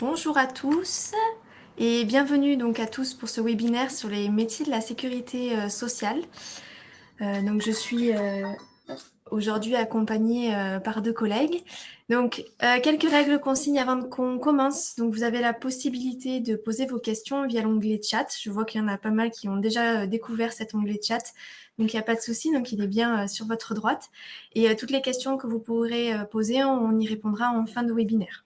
Bonjour à tous et bienvenue donc à tous pour ce webinaire sur les métiers de la sécurité sociale. Donc je suis aujourd'hui accompagnée par deux collègues. Donc quelques règles consignes avant qu'on commence. Donc vous avez la possibilité de poser vos questions via l'onglet chat. Je vois qu'il y en a pas mal qui ont déjà découvert cet onglet chat. Donc il n'y a pas de souci, donc il est bien sur votre droite. Et toutes les questions que vous pourrez poser, on y répondra en fin de webinaire.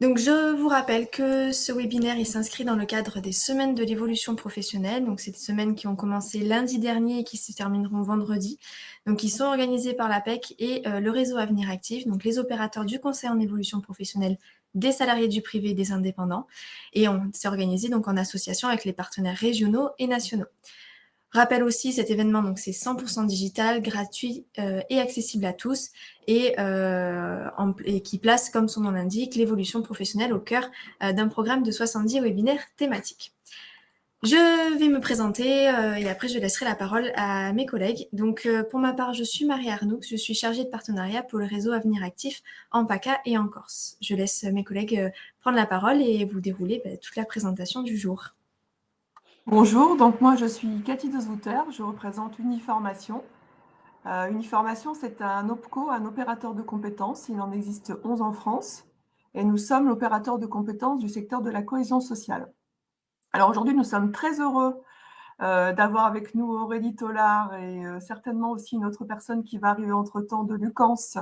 Donc, je vous rappelle que ce webinaire il s'inscrit dans le cadre des semaines de l'évolution professionnelle. Donc, c'est des semaines qui ont commencé lundi dernier et qui se termineront vendredi. Donc, ils sont organisés par l'APEC et le réseau Avenir Actif, donc les opérateurs du conseil en évolution professionnelle, des salariés du privé et des indépendants. Et on s'est organisé donc en association avec les partenaires régionaux et nationaux. Rappelle aussi, cet événement, donc c'est 100% digital, gratuit et accessible à tous et qui place, comme son nom l'indique, l'évolution professionnelle au cœur d'un programme de 70 webinaires thématiques. Je vais me présenter et après je laisserai la parole à mes collègues. Donc pour ma part, je suis Marie Arnoux, je suis chargée de partenariat pour le réseau Avenir Actif en PACA et en Corse. Je laisse mes collègues prendre la parole et vous dérouler toute la présentation du jour. Bonjour, donc moi je suis Cathy de Zouter, je représente Uniformation. Uniformation, c'est un OPCO, un opérateur de compétences. Il en existe 11 en France et nous sommes l'opérateur de compétences du secteur de la cohésion sociale. Alors aujourd'hui, nous sommes très heureux d'avoir avec nous Aurélie Tollard et certainement aussi une autre personne qui va arriver entre-temps de Lucance,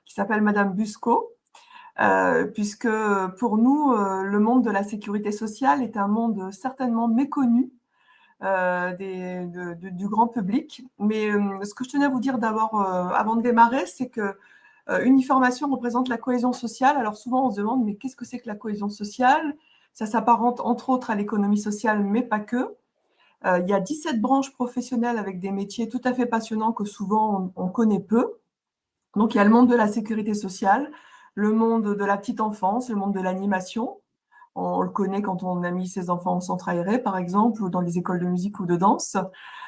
qui s'appelle Madame Busco. Puisque pour nous, le monde de la sécurité sociale est un monde certainement méconnu du grand public. Mais ce que je tenais à vous dire d'abord, avant de démarrer, c'est que Uniformation représente la cohésion sociale. Alors souvent, on se demande, mais qu'est-ce que c'est que la cohésion sociale? Ça s'apparente entre autres à l'économie sociale, mais pas que. Il y a 17 branches professionnelles avec des métiers tout à fait passionnants que souvent on connaît peu. Donc il y a le monde de la sécurité sociale, le monde de la petite enfance, le monde de l'animation. On le connaît quand on a mis ses enfants en centre aéré, par exemple, ou dans les écoles de musique ou de danse.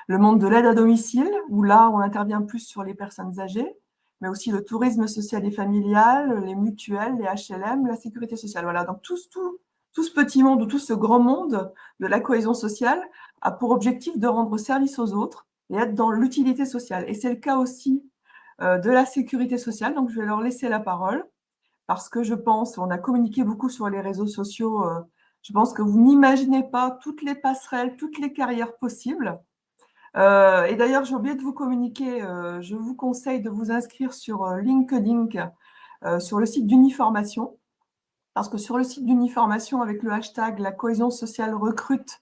Le monde de l'aide à domicile, où là, on intervient plus sur les personnes âgées, mais aussi le tourisme social et familial, les mutuelles, les HLM, la sécurité sociale. Voilà, donc tout ce petit monde ou tout ce grand monde de la cohésion sociale a pour objectif de rendre service aux autres et être dans l'utilité sociale. Et c'est le cas aussi de la sécurité sociale. Donc, je vais leur laisser la parole parce que je pense, on a communiqué beaucoup sur les réseaux sociaux, je pense que vous n'imaginez pas toutes les passerelles, toutes les carrières possibles. Et d'ailleurs, j'ai oublié de vous communiquer, je vous conseille de vous inscrire sur LinkedIn, sur le site d'Uniformation, parce que sur le site d'Uniformation, avec le hashtag la cohésion sociale recrute,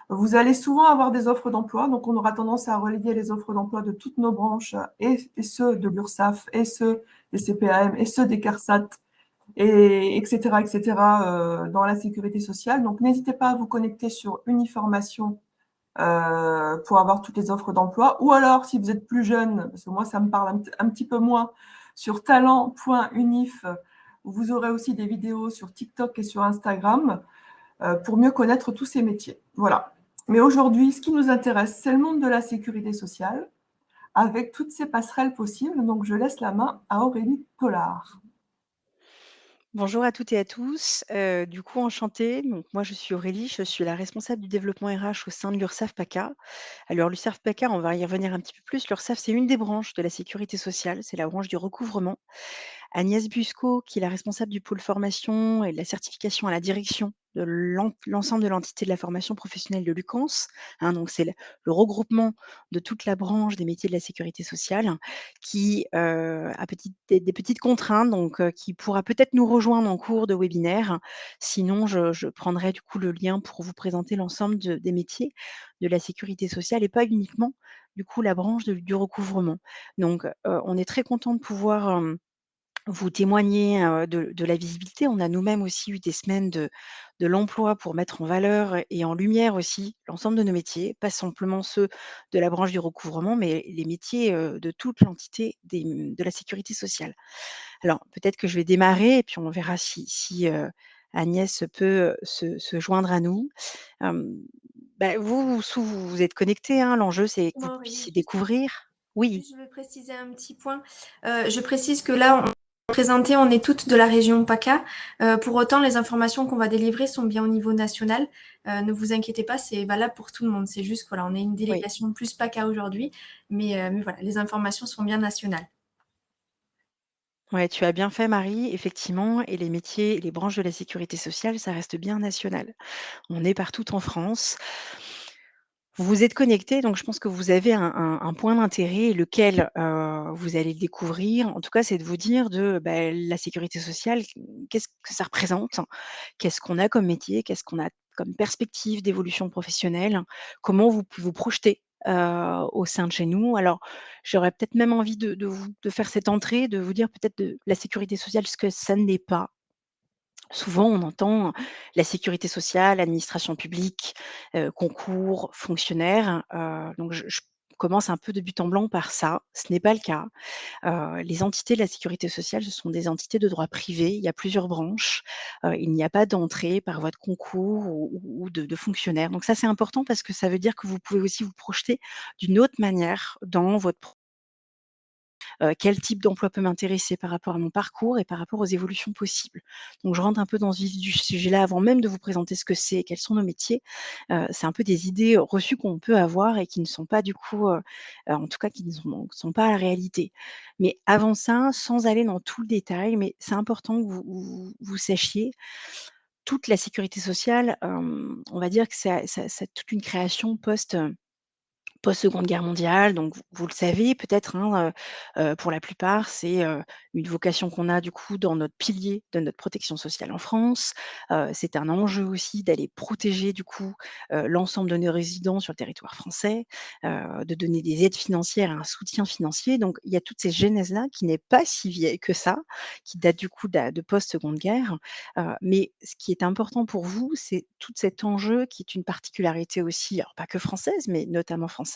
vous allez souvent avoir des offres d'emploi. Donc, on aura tendance à relayer les offres d'emploi de toutes nos branches, et ceux de l'URSSAF, et ceux des CPAM, et ceux des CARSAT, et etc., dans la sécurité sociale. Donc, n'hésitez pas à vous connecter sur Uniformation pour avoir toutes les offres d'emploi. Ou alors, si vous êtes plus jeune, parce que moi, ça me parle un petit peu moins, sur talent.unif, vous aurez aussi des vidéos sur TikTok et sur Instagram pour mieux connaître tous ces métiers. Voilà. Mais aujourd'hui, ce qui nous intéresse, c'est le monde de la sécurité sociale, avec toutes ces passerelles possibles. Donc, je laisse la main à Aurélie Collard. Bonjour à toutes et à tous. Du coup, enchantée. Donc, moi, je suis Aurélie, je suis la responsable du développement RH au sein de l'URSSAF PACA. Alors, l'URSSAF PACA, on va y revenir un petit peu plus. L'URSSAF, c'est une des branches de la sécurité sociale, c'est la branche du recouvrement. Agnès Busco, qui est la responsable du pôle formation et de la certification à la direction de l'ensemble de l'entité de la formation professionnelle de Lucance. Donc, c'est le regroupement de toute la branche des métiers de la sécurité sociale qui a des petites contraintes, donc qui pourra peut-être nous rejoindre en cours de webinaire. Sinon, je prendrai du coup le lien pour vous présenter l'ensemble des métiers de la sécurité sociale et pas uniquement du coup la branche du recouvrement. Donc, on est très content de pouvoir vous témoigner de la visibilité. On a nous-mêmes aussi eu des semaines de l'emploi pour mettre en valeur et en lumière aussi l'ensemble de nos métiers, pas simplement ceux de la branche du recouvrement, mais les métiers de toute l'entité de la sécurité sociale. Alors, peut-être que je vais démarrer et puis on verra si Agnès peut se joindre à nous. Hem, vous êtes connectés, hein, l'enjeu, c'est que vous Moi, Aurélie, puissiez découvrir. Oui. juste je veux préciser un petit point. Je précise que là, Présenté, on est toutes de la région PACA. Pour autant, les informations qu'on va délivrer sont bien au niveau national. Ne vous inquiétez pas, c'est valable pour tout le monde. C'est juste voilà, on est une Oui. délégation plus PACA aujourd'hui, mais voilà, les informations sont bien nationales. Ouais, tu as bien fait, Marie, effectivement, et les métiers et les branches de la sécurité sociale, ça reste bien national. On est partout en France. Vous vous êtes connectés, donc je pense que vous avez un point d'intérêt, lequel, vous allez le découvrir. En tout cas, c'est de vous dire la sécurité sociale, qu'est-ce que ça représente? Qu'est-ce qu'on a comme métier? Qu'est-ce qu'on a comme perspective d'évolution professionnelle? Comment vous pouvez vous projeter, au sein de chez nous? Alors, j'aurais peut-être même envie de faire cette entrée, de vous dire peut-être de la sécurité sociale, ce que ça n'est pas. Souvent, on entend la sécurité sociale, administration publique, concours, fonctionnaires, donc je commence un peu de but en blanc par ça. Ce n'est pas le cas. Les entités de la sécurité sociale, ce sont des entités de droit privé. Il y a plusieurs branches. Il n'y a pas d'entrée par voie de concours ou de fonctionnaire. Donc ça, c'est important parce que ça veut dire que vous pouvez aussi vous projeter d'une autre manière dans votre quel type d'emploi peut m'intéresser par rapport à mon parcours et par rapport aux évolutions possibles. Donc je rentre un peu dans ce vif du sujet là avant même de vous présenter ce que c'est et quels sont nos métiers. C'est un peu des idées reçues qu'on peut avoir et qui ne sont pas du coup, en tout cas qui ne sont pas la réalité. Mais avant ça, sans aller dans tout le détail, mais c'est important que vous sachiez, toute la sécurité sociale, on va dire que c'est toute une création post-Seconde Guerre mondiale, donc vous le savez peut-être, hein, pour la plupart, c'est, une vocation qu'on a du coup dans notre pilier de notre protection sociale en France. C'est un enjeu aussi d'aller protéger du coup, l'ensemble de nos résidents sur le territoire français, de donner des aides financières et un soutien financier. Donc il y a toutes ces genèses-là qui n'est pas si vieille que ça, qui date du coup de post-Seconde Guerre. Mais ce qui est important pour vous, c'est tout cet enjeu qui est une particularité aussi, alors pas que française, mais notamment française,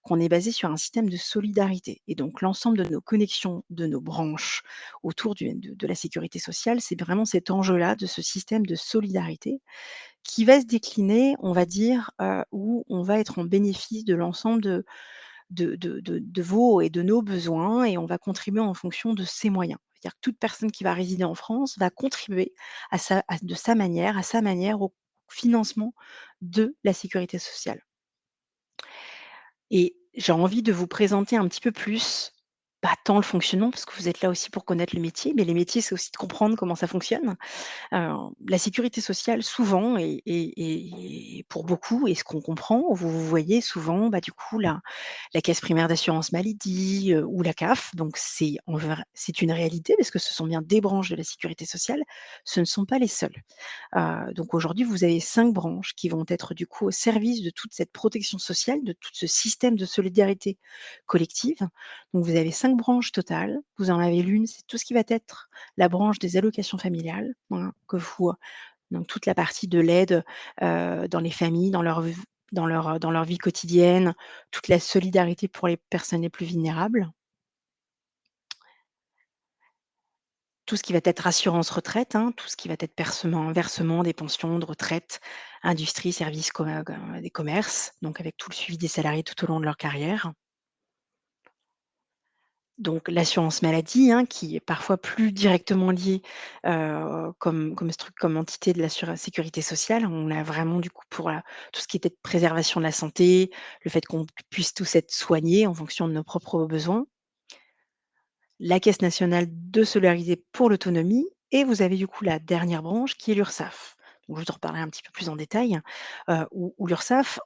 qu'on est basé sur un système de solidarité. Et donc l'ensemble de nos connexions, de nos branches autour de la sécurité sociale, c'est vraiment cet enjeu-là de ce système de solidarité qui va se décliner, on va dire, où on va être en bénéfice de l'ensemble de vos et de nos besoins et on va contribuer en fonction de ses moyens. C'est-à-dire que toute personne qui va résider en France va contribuer de sa manière au financement de la sécurité sociale. Et j'ai envie de vous présenter un petit peu plus, pas tant le fonctionnement, parce que vous êtes là aussi pour connaître le métier, mais les métiers, c'est aussi de comprendre comment ça fonctionne. La sécurité sociale souvent et pour beaucoup et ce qu'on comprend, vous voyez souvent, du coup la caisse primaire d'assurance maladie, ou la CAF, donc c'est une réalité parce que ce sont bien des branches de la sécurité sociale, ce ne sont pas les seules. Donc aujourd'hui, vous avez 5 branches qui vont être du coup au service de toute cette protection sociale, de tout ce système de solidarité collective. Donc vous avez 5 branches totales. Vous en avez l'une, c'est tout ce qui va être la branche des allocations familiales, voilà, donc toute la partie de l'aide, dans les familles, dans leur vie quotidienne, toute la solidarité pour les personnes les plus vulnérables. Tout ce qui va être assurance retraite, hein, tout ce qui va être versement des pensions de retraite, industrie, services, des commerces, donc avec tout le suivi des salariés tout au long de leur carrière. Donc l'assurance maladie, hein, qui est parfois plus directement liée, comme entité de la sécurité sociale. On a vraiment du coup pour tout ce qui était préservation de la santé, le fait qu'on puisse tous être soignés en fonction de nos propres besoins. La Caisse nationale de solidarité pour l'autonomie et vous avez du coup la dernière branche qui est l'URSSAF. Donc je vous en reparlerai un petit peu plus en détail, où l'URSSAF,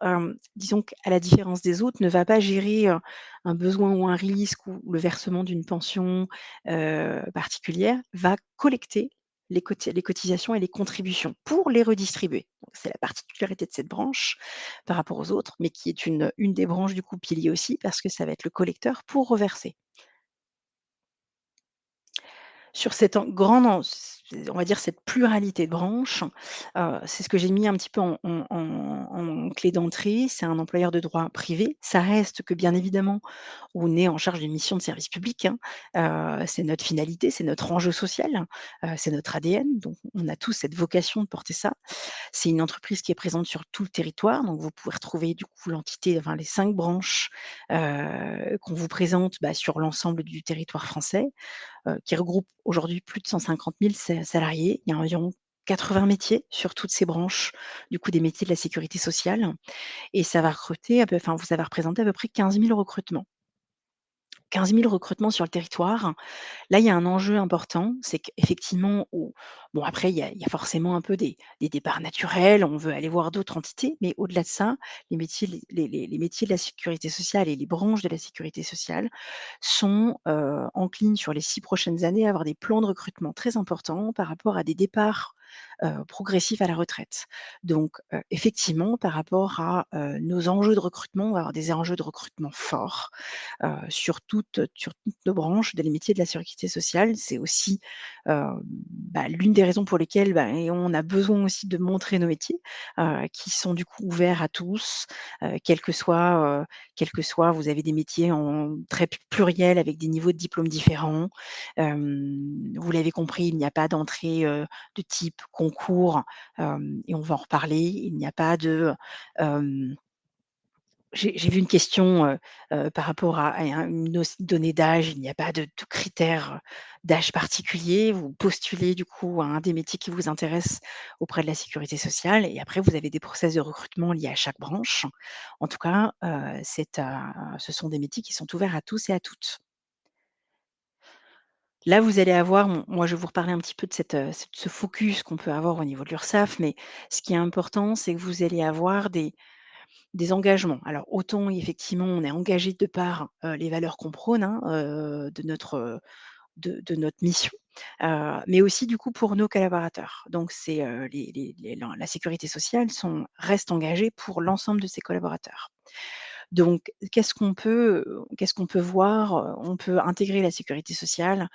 disons qu'à la différence des autres, ne va pas gérer, un besoin ou un risque ou le versement d'une pension, particulière, va collecter les cotisations et les contributions pour les redistribuer. Donc c'est la particularité de cette branche par rapport aux autres, mais qui est une des branches du coup pilier aussi parce que ça va être le collecteur pour reverser. Sur cette on va dire cette pluralité de branches, c'est ce que j'ai mis un petit peu en clé d'entrée. C'est un employeur de droit privé. Ça reste que bien évidemment, on est en charge d'une mission de service public, hein. C'est notre finalité, c'est notre enjeu social, c'est notre ADN, donc on a tous cette vocation de porter ça. C'est une entreprise qui est présente sur tout le territoire, donc vous pouvez retrouver du coup l'entité, enfin les 5 branches, qu'on vous présente, sur l'ensemble du territoire français. qui regroupe aujourd'hui plus de 150 000 salariés. Il y a environ 80 métiers sur toutes ces branches, du coup des métiers de la sécurité sociale et ça va recruter ça va représenter à peu près 15 000 recrutements. 15 000 recrutements sur le territoire. Là, il y a un enjeu important, c'est qu'effectivement, bon après il y a forcément un peu des départs naturels, on veut aller voir d'autres entités, mais au-delà de ça, les métiers de la sécurité sociale et les branches de la sécurité sociale sont, enclines sur les 6 prochaines années à avoir des plans de recrutement très importants par rapport à des départs, progressifs à la retraite. Donc, effectivement, par rapport à, nos enjeux de recrutement, on va avoir des enjeux de recrutement forts sur toutes nos branches des métiers de la sécurité sociale. C'est aussi, l'une des raisons pour lesquelles, et on a besoin aussi de montrer nos métiers, qui sont du coup ouverts à tous, quel que soit vous avez des métiers en très pluriels avec des niveaux de diplômes différents. Vous l'avez compris, il n'y a pas d'entrée, de type concours, et on va en reparler. Il n'y a pas de, hem j'ai vu une question, par rapport à une donnée d'âge. Il n'y a pas de critères, d'âge particulier. Vous postulez du coup à un des métiers qui vous intéresse auprès de la sécurité sociale et après vous avez des process de recrutement liés à chaque branche. En tout cas, ce sont des métiers qui sont ouverts à tous et à toutes. Là, vous allez avoir moi je vais vous reparler un petit peu de ce focus qu'on peut avoir au niveau de l'URSSAF, mais ce qui est important, c'est que vous allez avoir des engagements. Alors autant effectivement on est engagé de par, les valeurs qu'on prône, hein, de notre mission, mais aussi du coup pour nos collaborateurs. Donc c'est, la sécurité sociale reste engagée pour l'ensemble de ses collaborateurs. Donc qu'est-ce qu'on peut voir? On peut intégrer la sécurité sociale.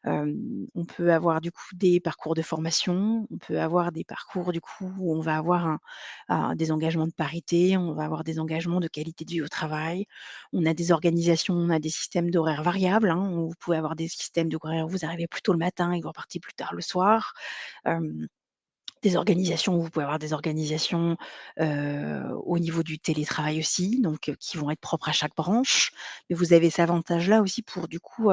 On peut avoir du coup des parcours de formation, on peut avoir des parcours du coup où on va avoir des engagements de parité, on va avoir des engagements de qualité de vie au travail. On a des organisations, on a des systèmes d'horaires variables, hein, où vous pouvez avoir des systèmes d'horaires où vous arrivez plus tôt le matin et vous repartez plus tard le soir. Hem Des organisations, vous pouvez avoir des organisations, au niveau du télétravail aussi, donc qui vont être propres à chaque branche. Mais vous avez cet avantage-là aussi pour du coup,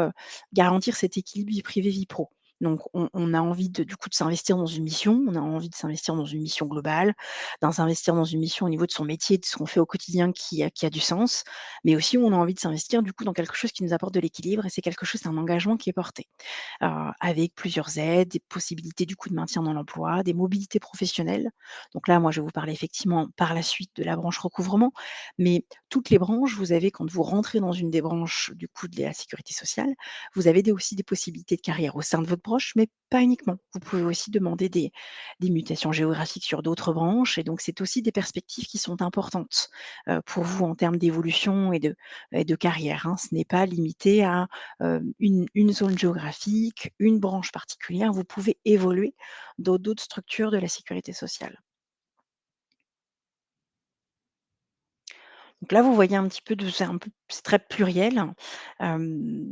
garantir cet équilibre vie privée, vie pro. Donc on a envie du coup de s'investir dans une mission, on a envie de s'investir dans une mission globale, s'investir dans une mission au niveau de son métier, de ce qu'on fait au quotidien qui a du sens. Mais aussi on a envie de s'investir du coup dans quelque chose qui nous apporte de l'équilibre et c'est un engagement qui est porté avec plusieurs aides, des possibilités du coup de maintien dans l'emploi, des mobilités professionnelles. Donc là, moi, je vais vous parler effectivement par la suite de la branche recouvrement, mais toutes les branches, vous avez quand vous rentrez dans une des branches du coup de la sécurité sociale, vous avez aussi des possibilités de carrière au sein de votre branche, mais pas uniquement. Vous pouvez aussi demander des mutations géographiques sur d'autres branches et donc c'est aussi des perspectives qui sont importantes pour vous en termes d'évolution et de carrière, hein. Ce n'est pas limité à une zone géographique, une branche particulière, vous pouvez évoluer dans d'autres structures de la sécurité sociale. Donc là, vous voyez un petit peu c'est très pluriel, hem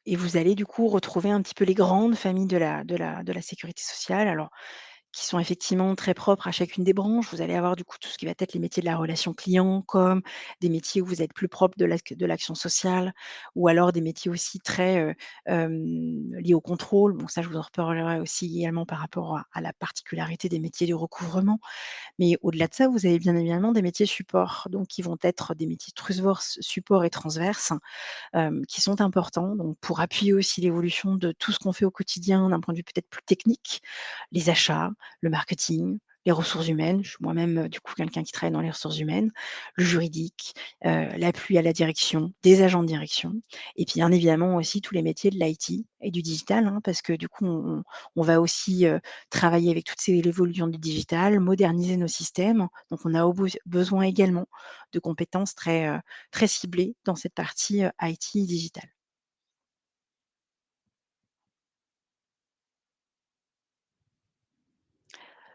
et vous allez du coup retrouver un petit peu les grandes familles de la sécurité sociale. Alors qui sont effectivement très propres à chacune des branches. Vous allez avoir du coup tout ce qui va être les métiers de la relation client, comme des métiers où vous êtes plus prope de l'action sociale ou alors des métiers aussi très, liés au contrôle. Bon ça, je vous en reparlerai aussi également par rapport à la particularité des métiers du recouvrement. Mais au-delà de ça, vous avez bien évidemment des métiers support, donc qui vont être des métiers transverses, support et transverses, qui sont importants, donc pour appuyer aussi l'évolution de tout ce qu'on fait au quotidien d'un point de vue peut-être plus technique, les achats, le marketing, les ressources humaines. Je suis moi-même, du coup, quelqu'un qui travaille dans les ressources humaines, le juridique, l'appui à la direction, des agents de direction et puis bien évidemment aussi tous les métiers de l'IT et du digital, hein, parce que du coup on va aussi, travailler avec toutes ces l'évolution du digital, moderniser nos systèmes. Donc on a besoin également de compétences très ciblées dans cette partie, IT digital.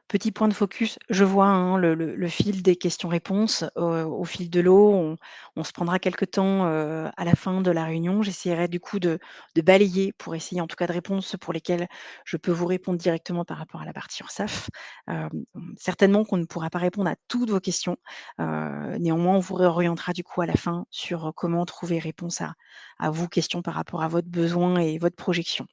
Petit point de focus, je vois, hein, le fil des questions-réponses, au fil de l'eau. On se prendra quelque temps, à la fin de la réunion. J'essaierai du coup de balayer pour essayer en tout cas de répondre ceux pour lesquels je peux vous répondre directement par rapport à la partie URSSAF. Hem, certainement qu'on ne pourra pas répondre à toutes vos questions. Néanmoins, on vous réorientera du coup à la fin sur, comment trouver réponse à vos questions par rapport à votre besoin et votre projection.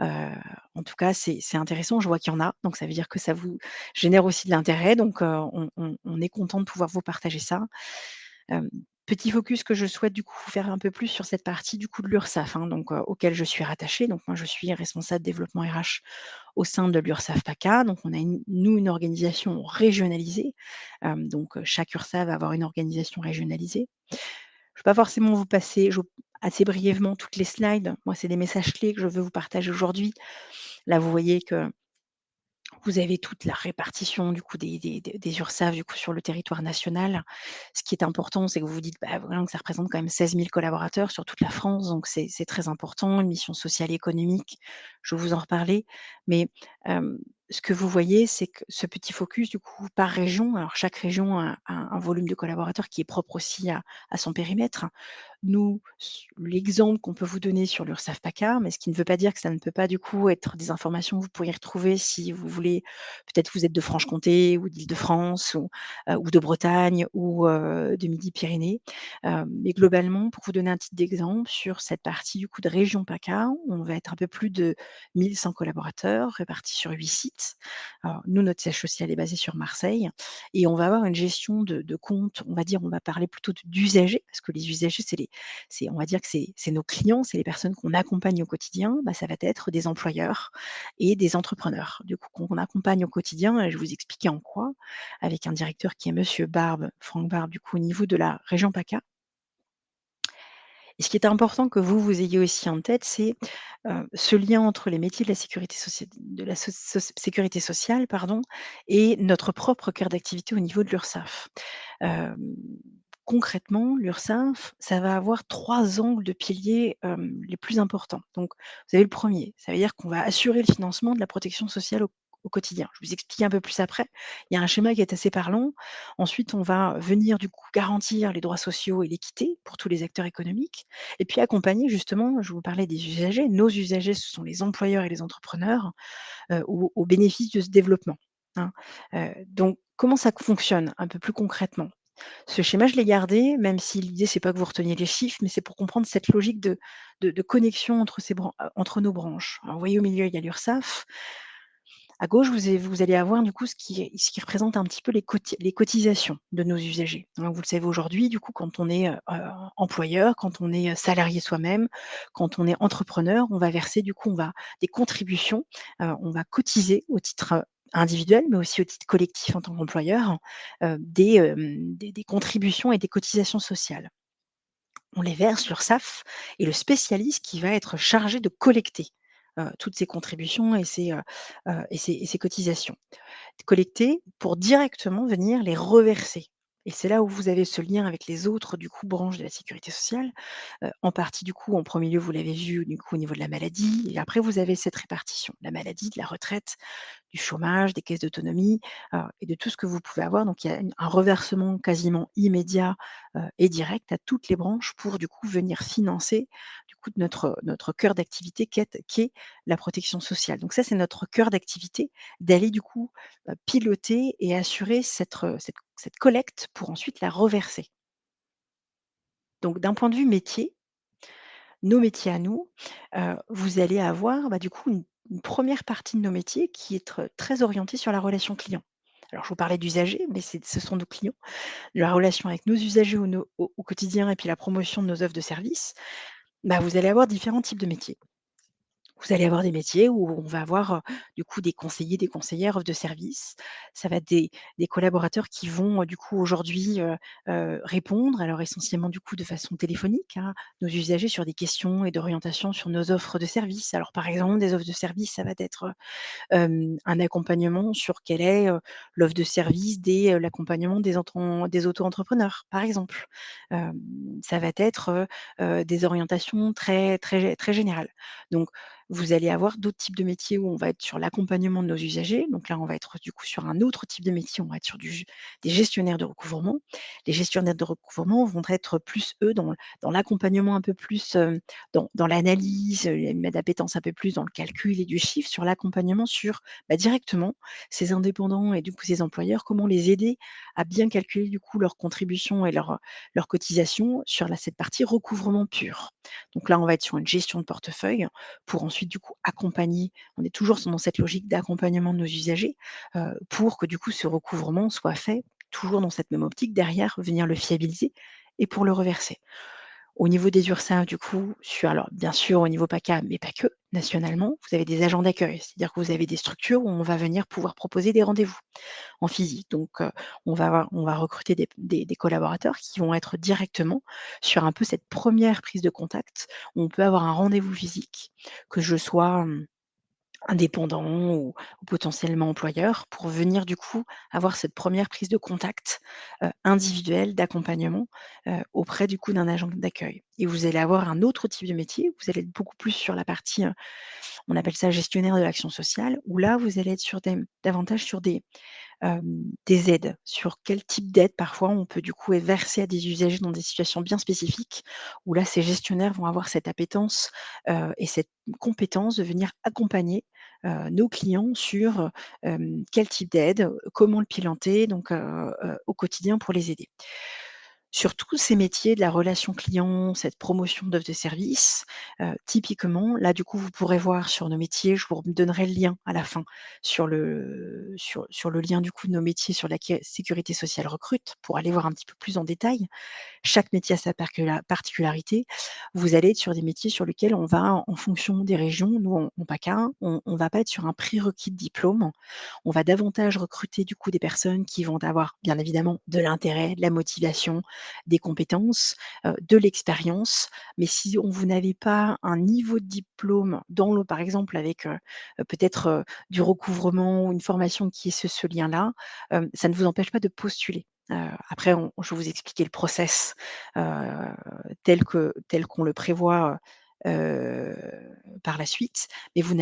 Heu, en tout cas, c'est intéressant, je vois qu'il y en a, donc ça veut dire que ça vous génère aussi de l'intérêt, donc on est content de pouvoir vous partager ça. Hem, petit focus que je souhaite du coup faire un peu plus sur cette partie du coup de l'URSSAF, hein, donc auquel je suis rattachée. Donc moi, je suis responsable développement RH au sein de l'URSSAF PACA. Donc on a une organisation régionalisée, donc chaque URSSAF va avoir une organisation régionalisée. Je ne vais pas forcément vous passer assez brièvement toutes les slides. Moi, c'est des messages clés que je veux vous partager aujourd'hui. Là, vous voyez que vous avez toute la répartition du coup des URSSAF du coup sur le territoire national. Ce qui est important, c'est que vous vous dites, bah, voilà, que ça représente quand même 16 000 collaborateurs sur toute la France, donc c'est très important, une mission sociale et économique, je vais vous en reparler. Mais, ce que vous voyez, c'est que ce petit focus du coup par région, alors chaque région a un volume de collaborateurs qui est propre aussi à son périmètre. Nous, l'exemple qu'on peut vous donner sur l'URSSAF PACA, mais ce qui ne veut pas dire que ça ne peut pas du coup être des informations que vous pourriez retrouver si vous voulez, peut-être vous êtes de Franche-Comté ou d'Île-de-France ou de Bretagne ou de Midi-Pyrénées. Mais globalement, pour vous donner un titre d'exemple, sur cette partie du coup de région PACA, on va être un peu plus de 1 100 collaborateurs répartis sur 8 sites. Alors, nous, notre siège social est basé sur Marseille et on va avoir une gestion de compte, on va dire, on va parler plutôt d'usagers, parce que les usagers, on va dire que c'est nos clients, c'est les personnes qu'on accompagne au quotidien. Bah, ça va être des employeurs et des entrepreneurs, du coup, qu'on accompagne au quotidien. Et je vais vous expliquer en quoi, avec un directeur qui est monsieur Barbe, Franck Barbe, du coup, au niveau de la région PACA. Et ce qui est important que vous ayez aussi en tête, c'est, ce lien entre les métiers de la sécurité sociale, pardon, et notre propre cœur d'activité au niveau de l'URSSAF. Hem, concrètement, l'URSSAF, ça va avoir 3 angles de piliers, les plus importants. Donc, vous avez le premier, ça veut dire qu'on va assurer le financement de la protection sociale au quotidien. Je vais vous expliquer un peu plus après. Il y a un schéma qui est assez parlant. Ensuite, on va venir du coup garantir les droits sociaux et l'équité pour tous les acteurs économiques et puis accompagner justement, je vous parlais des usagers. Nos usagers, ce sont les employeurs et les entrepreneurs, au bénéfice de ce développement, hein. Donc comment ça fonctionne un peu plus concrètement? Ce schéma, je l'ai gardé, même si l'idée, c'est pas que vous reteniez les chiffres, mais c'est pour comprendre cette logique de connexion entre nos branches. Alors, vous voyez, au milieu, il y a l'URSSAF. À gauche, vous allez avoir du coup ce qui représente un petit peu les cotisations de nos usagers. Donc vous le savez aujourd'hui, du coup, quand on est, employeur, quand on est, salarié soi-même, quand on est entrepreneur, on va verser du coup, on va des contributions, on va cotiser au titre, individuel, mais aussi au titre collectif en tant qu'employeur, des contributions et des cotisations sociales. On les verse sur SAF et le spécialiste qui va être chargé de collecter, toutes ces contributions et ces cotisations. Collecter pour directement venir les reverser et c'est là où vous avez ce lien avec les autres, du coup, branches de la sécurité sociale. En partie, du coup, en premier lieu, vous l'avez vu, du coup, au niveau de la maladie et après vous avez cette répartition, la maladie, de la retraite, du chômage, des caisses d'autonomie, et de tout ce que vous pouvez avoir. Donc il y a un reversement quasiment immédiat, et direct à toutes les branches pour du coup venir financer du coup notre cœur d'activité qui est la protection sociale. Donc ça, c'est notre cœur d'activité, d'aller du coup, piloter et assurer cette collecte pour ensuite la reverser. Donc d'un point de vue métier, nos métiers à nous, vous allez avoir, bah, du coup une 1 partie de nos métiers qui est très orientée sur la relation client. Alors je vous parlais d'usagers, mais ce sont nos clients. La relation avec nos usagers au quotidien et puis la promotion de nos offres de services, bah, vous allez avoir différents types de métiers. Vous allez avoir des métiers où on va avoir, du coup des conseillers, des conseillères offre de services. Ça va être des collaborateurs qui vont, du coup aujourd'hui, répondre, alors essentiellement du coup de façon téléphonique, hein, nos usagers sur des questions et d'orientation sur nos offres de services. Alors par exemple, des offres de services, ça va être, un accompagnement sur quelle est, l'offre de service l'accompagnement des auto-entrepreneurs, par exemple. Ça va être, des orientations très, très, très générales. Donc vous allez avoir d'autres types de métiers où on va être sur l'accompagnement de nos usagers. Donc là, on va être du coup sur un autre type de métier, on va être sur des gestionnaires de recouvrement. Les gestionnaires de recouvrement vont être plus, eux, dans l'accompagnement un peu plus, dans l'analyse, une appétence un peu plus dans le calcul et du chiffre, sur l'accompagnement sur, directement ces indépendants et du coup ces employeurs, comment les aider à bien calculer du coup leurs contributions et leurs cotisations sur cette partie recouvrement pur. Donc là, on va être sur une gestion de portefeuille pour ensuite du coup accompagner. On est toujours dans cette logique d'accompagnement de nos usagers, pour que du coup ce recouvrement soit fait toujours dans cette même optique, derrière venir le fiabiliser et pour le reverser. Au niveau des URSSAF, du coup, alors bien sûr au niveau PACA, mais pas que, nationalement, vous avez des agents d'accueil. C'est-à-dire que vous avez des structures où on va venir pouvoir proposer des rendez-vous en physique. Donc, on va recruter des collaborateurs qui vont être directement sur un peu cette première prise de contact, où on peut avoir un rendez-vous physique, que je sois, indépendant ou potentiellement employeur, pour venir du coup avoir cette première prise de contact, individuelle d'accompagnement, auprès du coup d'un agent d'accueil. Et vous allez avoir un autre type de métier, vous allez être beaucoup plus sur la partie, on appelle ça gestionnaire de l'action sociale, où là vous allez être sur davantage sur des aides. Sur quel type d'aide parfois on peut du coup verser à des usagers dans des situations bien spécifiques, où là ces gestionnaires vont avoir cette appétence, et cette compétence de venir accompagner, nos clients sur, quel type d'aide, comment le piloter, donc au quotidien pour les aider. Sur tous ces métiers de la relation client, cette promotion d'offres de services, typiquement, là, du coup, vous pourrez voir sur nos métiers, je vous donnerai le lien à la fin sur le lien, du coup, de nos métiers sur la sécurité sociale recrute, pour aller voir un petit peu plus en détail. Chaque métier a sa particularité. Vous allez être sur des métiers sur lesquels on va, en fonction des régions, nous, en PACA, on va pas être sur un prérequis de diplôme. On va davantage recruter du coup des personnes qui vont avoir bien évidemment de l'intérêt, de la motivation, des compétences, de l'expérience. Mais si vous n'avez pas un niveau de diplôme par exemple avec, peut-être, du recouvrement ou une formation qui est ce lien-là, ça ne vous empêche pas de postuler. Après je vais vous expliquer le process, tel qu'on le prévoit, heu, par la suite. Mais vous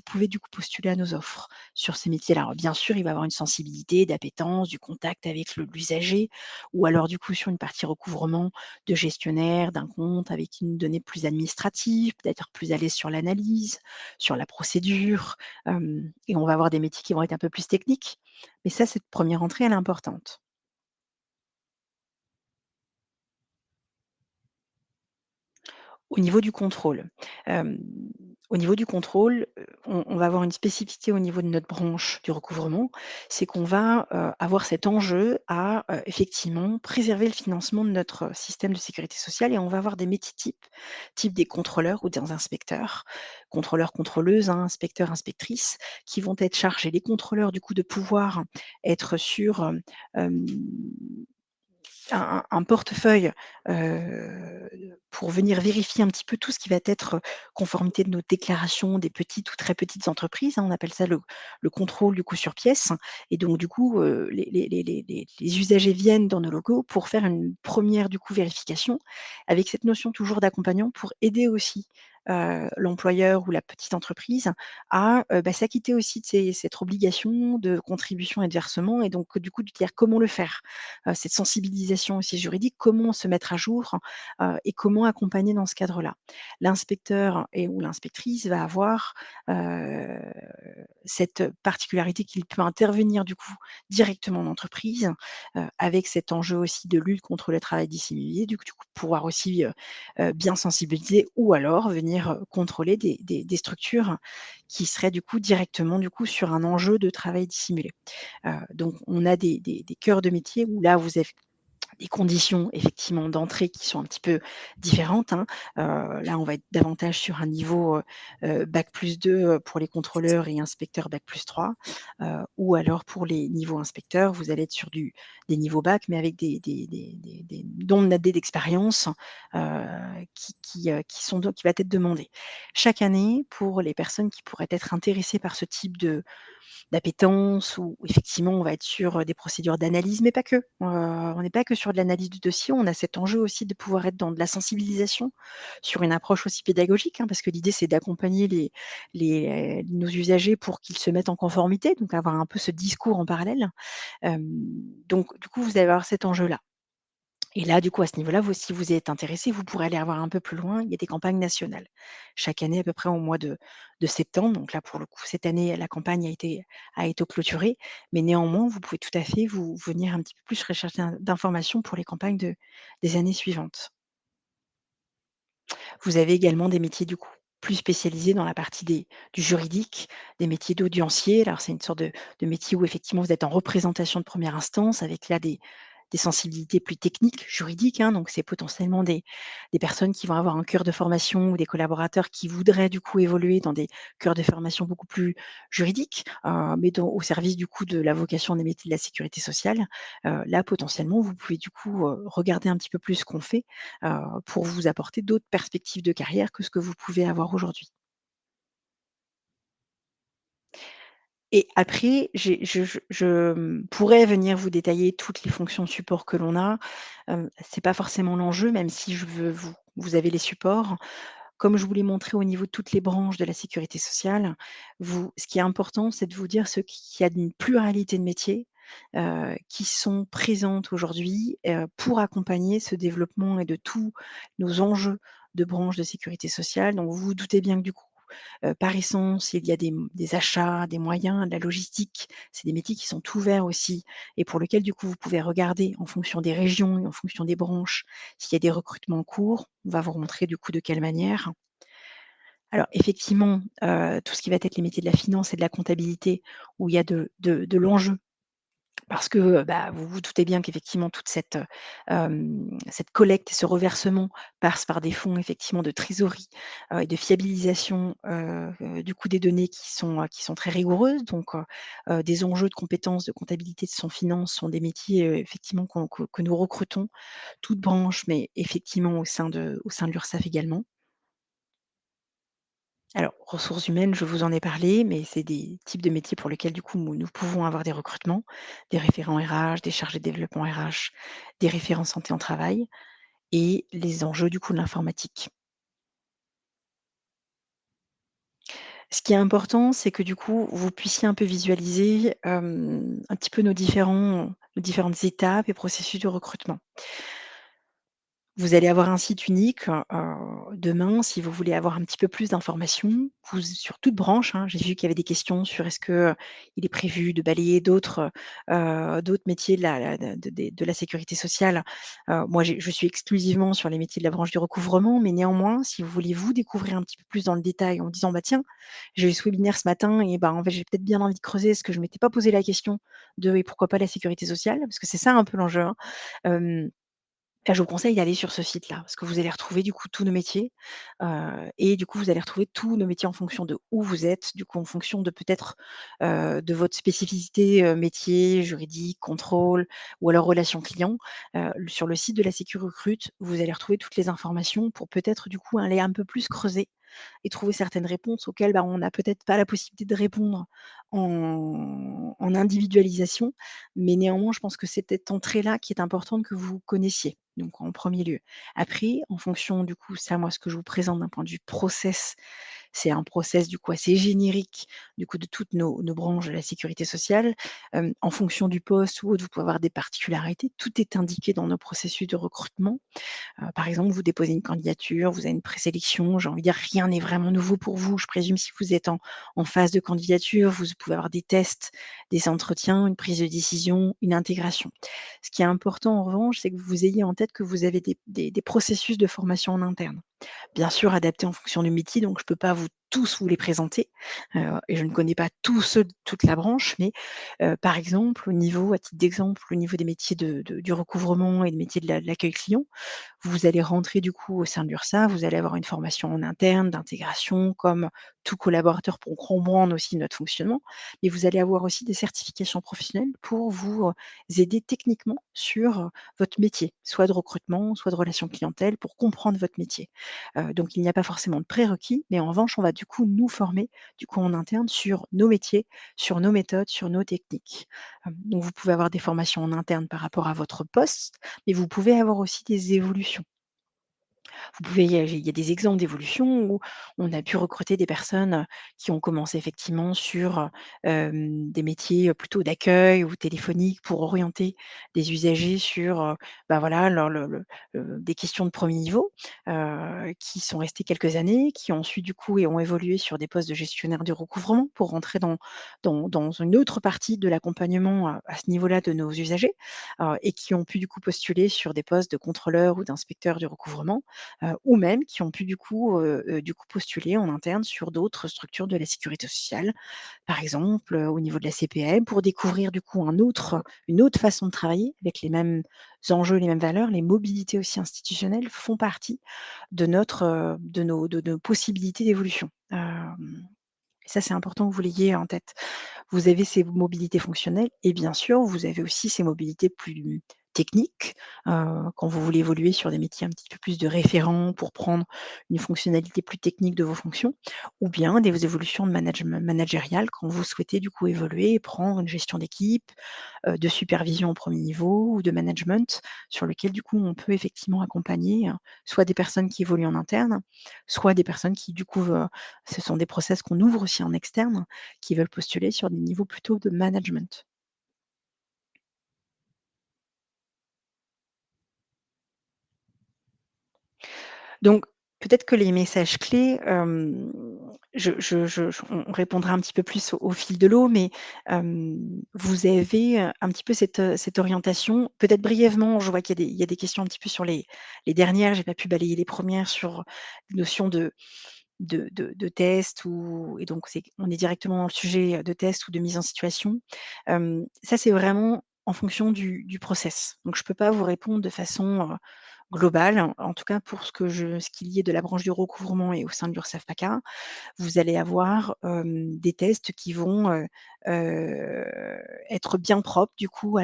pouvez du coup postuler à nos offres sur ces métiers-là. Alors bien sûr, il va y avoir une sensibilité, d'appétence, du contact avec l'usager, ou alors du coup sur une partie recouvrement de gestionnaire d'un compte avec une donnée plus administrative, peut-être plus à l'aise sur l'analyse, sur la procédure, et on va avoir des métiers qui vont être un peu plus techniques. Mais ça, cette première entrée, elle est importante. Au niveau du contrôle, hem, au niveau du contrôle, on va avoir une spécificité au niveau de notre branche du recouvrement, c'est qu'on va, avoir cet enjeu à, effectivement préserver le financement de notre système de sécurité sociale, et on va avoir des métiers type des contrôleurs ou des inspecteurs, contrôleurs, contrôleuses, hein, inspecteurs, inspectrices, qui vont être chargés, les contrôleurs du coup, de pouvoir être sur, hem un portefeuille, heu, pour venir vérifier un petit peu tout ce qui va être conformité de nos déclarations des petites ou très petites entreprises, hein. On appelle ça le contrôle du coup sur pièce, et donc du coup, les usagers viennent dans nos locaux pour faire une première du coup vérification, avec cette notion toujours d'accompagnant pour aider aussi, l'employeur ou la petite entreprise à, s'acquitter aussi de cette obligation de contribution et de versement, et donc du coup de dire comment le faire. Cette sensibilisation aussi juridique, comment se mettre à jour, et comment accompagner dans ce cadre-là. L'inspecteur ou l'inspectrice va avoir, heu, cette particularité qu'il peut intervenir du coup directement en entreprise, avec cet enjeu aussi de lutte contre le travail dissimulé, du coup pouvoir aussi, bien sensibiliser, ou alors venir, contrôler des structures qui seraient du coup directement sur un enjeu de travail dissimulé. Donc on a des cœurs de métier où là vous avez des conditions effectivement d'entrée qui sont un petit peu différentes, hein. Là, on va être davantage sur un niveau, bac+2, pour les contrôleurs et inspecteurs bac+3, ou alors pour les niveaux inspecteurs, vous allez être sur des niveaux bac, mais avec des nombres d'années d'expérience, qui va être demandé. Chaque année, pour les personnes qui pourraient être intéressées par ce type d'appétence, ou effectivement on va être sur, des procédures d'analyse, mais pas que. On n'est pas que sur sur de l'analyse de dossier, on a cet enjeu aussi de pouvoir être dans de la sensibilisation sur une approche aussi pédagogique, hein, parce que l'idée, c'est d'accompagner nos usagers pour qu'ils se mettent en conformité, donc avoir un peu ce discours en parallèle. Hem, donc du coup, vous allez avoir cet enjeu-là. Et là, du coup, à ce niveau-là, vous si vous y êtes intéressé, vous pourrez aller voir un peu plus loin. Il y a des campagnes nationales. Chaque année, à peu près au mois de septembre, donc là, pour le coup, cette année, la campagne a été clôturée, mais néanmoins, vous pouvez tout à fait vous venir un petit peu plus rechercher d'informations pour les campagnes des années suivantes. Vous avez également des métiers du coup plus spécialisés dans la partie du juridique, des métiers d'audientier. Alors c'est une sorte de métier où effectivement vous êtes en représentation de première instance avec là des sensibilités plus techniques, juridiques, hein. Donc c'est potentiellement des personnes qui vont avoir un cœur de formation ou des collaborateurs qui voudraient du coup évoluer dans des cœurs de formation beaucoup plus juridiques, mais au service du coup de la vocation des métiers de la sécurité sociale. Là potentiellement vous pouvez du coup regarder un petit peu plus ce qu'on fait pour vous apporter d'autres perspectives de carrière que ce que vous pouvez avoir aujourd'hui. Et après, pourrais venir vous détailler toutes les fonctions de support que l'on a. C'est pas forcément l'enjeu, même si je veux vous avez les supports. Comme je vous l'ai montré au niveau de toutes les branches de la sécurité sociale, ce qui est important, c'est de vous dire qu'il y a une pluralité de métiers, qui sont présentes aujourd'hui, pour accompagner ce développement et de tous nos enjeux de branches de sécurité sociale. Donc vous vous doutez bien que du coup, par essence, il y a des achats, des moyens, de la logistique. C'est des métiers qui sont ouverts aussi et pour lesquels du coup vous pouvez regarder en fonction des régions et en fonction des branches s'il y a des recrutements en cours. On va vous montrer du coup de quelle manière. Alors effectivement, tout ce qui va être les métiers de la finance et de la comptabilité où il y a de l'enjeu parce que, bah, vous vous doutez bien qu'effectivement toute cette collecte et ce reversement passe par des fonds effectivement de trésorerie, et de fiabilisation, du coup des données qui sont très rigoureuses. Donc, des enjeux de compétences de comptabilité de son finance sont des métiers, effectivement que nous recrutons, toutes branches, mais effectivement au sein de l'Urssaf également. Alors, ressources humaines, je vous en ai parlé, mais c'est des types de métiers pour lesquels, du coup, nous pouvons avoir des recrutements, des référents RH, des chargés de développement RH, des référents santé en travail et les enjeux, du coup, de l'informatique. Ce qui est important, c'est que, du coup, vous puissiez un peu visualiser, un petit peu nos différentes étapes et processus de recrutement. Vous allez avoir un site unique, demain, si vous voulez avoir un petit peu plus d'informations, sur toute branche, hein. J'ai vu qu'il y avait des questions sur est-ce que, il est prévu de balayer d'autres métiers de la sécurité sociale. Moi, je suis exclusivement sur les métiers de la branche du recouvrement, mais néanmoins, si vous voulez vous découvrir un petit peu plus dans le détail en disant: «Bah, tiens, j'ai eu ce webinaire ce matin et bah, en fait, j'ai peut-être bien envie de creuser, est-ce que je m'étais pas posé la question de et pourquoi pas la sécurité sociale?» parce que c'est ça un peu l'enjeu, hein. Hem je vous conseille d'aller sur ce site-là, parce que vous allez retrouver du coup tous nos métiers, et du coup vous allez retrouver tous nos métiers en fonction de où vous êtes, du coup en fonction de peut-être, de votre spécificité, métier, juridique, contrôle ou alors relation client. Sur le site de la Sécu Recrute, vous allez retrouver toutes les informations pour peut-être du coup aller un peu plus creuser et trouver certaines réponses auxquelles, bah, on n'a peut-être pas la possibilité de répondre en individualisation. Mais néanmoins, je pense que c'est cette entrée-là qui est importante que vous connaissiez, donc en premier lieu. Après, en fonction du coup, ça, moi, ce que je vous présente d'un point de vue process, c'est un process du coup assez générique, du coup de toutes nos branches de la sécurité sociale. En fonction du poste ou autre, vous pouvez avoir des particularités. Tout est indiqué dans nos processus de recrutement. Par exemple, vous déposez une candidature, vous avez une présélection, j'ai envie de dire rien n'est vraiment nouveau pour vous. Je présume si vous êtes en phase de candidature, vous pouvez avoir des tests, des entretiens, une prise de décision, une intégration. Ce qui est important en revanche, c'est que vous ayez en tête que vous avez des processus de formation en interne. Bien sûr adaptés en fonction du métier, donc je ne peux pas tous vous les présenter, et je ne connais pas tous ceux de toute la branche, mais par exemple, à titre d'exemple, au niveau des métiers du recouvrement et des métiers de l'accueil client, vous allez rentrer du coup au sein de l'URSSAF, vous allez avoir une formation en interne d'intégration comme tout collaborateur pour comprendre aussi notre fonctionnement, mais vous allez avoir aussi des certifications professionnelles pour vous, aider techniquement sur, votre métier, soit de recrutement, soit de relations clientèle pour comprendre votre métier. Donc il n'y a pas forcément de prérequis, mais en revanche, on va du coup nous former, du coup en interne sur nos métiers, sur nos méthodes, sur nos techniques. Donc vous pouvez avoir des formations en interne par rapport à votre poste, mais vous pouvez avoir aussi des évolutions. Vous pouvez il y a des exemples d'évolution où on a pu recruter des personnes, qui ont commencé effectivement sur, des métiers, plutôt d'accueil ou téléphoniques pour orienter des usagers sur, bah, voilà, leur des questions de premier niveau, qui sont restés quelques années, qui ont ensuite du coup et ont évolué sur des postes de gestionnaire du recouvrement pour rentrer dans une autre partie de l'accompagnement, à ce niveau-là de nos usagers, et qui ont pu du coup postuler sur des postes de contrôleur ou d'inspecteur du recouvrement, ou même qui ont pu du coup postuler en interne sur d'autres structures de la sécurité sociale. Par exemple, au niveau de la CPAM pour découvrir du coup une autre façon de travailler avec les mêmes enjeux, les mêmes valeurs. Les mobilités aussi institutionnelles font partie de nos possibilités d'évolution. Et ça, c'est important que vous l'ayez en tête. Vous avez ces mobilités fonctionnelles et bien sûr, vous avez aussi ces mobilités plus techniques, quand vous voulez évoluer sur des métiers un petit peu plus de référent pour prendre une fonctionnalité plus technique de vos fonctions ou bien des évolutions de managériales quand vous souhaitez du coup évoluer et prendre une gestion d'équipe, de supervision au premier niveau ou de management sur lequel du coup on peut effectivement accompagner, soit des personnes qui évoluent en interne, soit des personnes qui du coup, ce sont des process qu'on ouvre aussi en externe, qui veulent postuler sur des niveaux plutôt de management. Donc peut-être que les messages clés, on répondra un petit peu plus au fil de l'eau, mais vous avez, un petit peu cette orientation. Peut-être brièvement, je vois qu'il y a des questions un petit peu sur les dernières, j'ai pas pu balayer les premières sur notion de test ou et donc on est directement dans le sujet, de test ou de mise en situation. Ça, c'est vraiment en fonction du process. Donc je peux pas vous répondre de façon, globale, en tout cas pour ce qu'il y est de la branche du recouvrement et au sein de l'Urssaf PACA. Vous allez avoir, des tests qui vont, heu, être bien propres du coup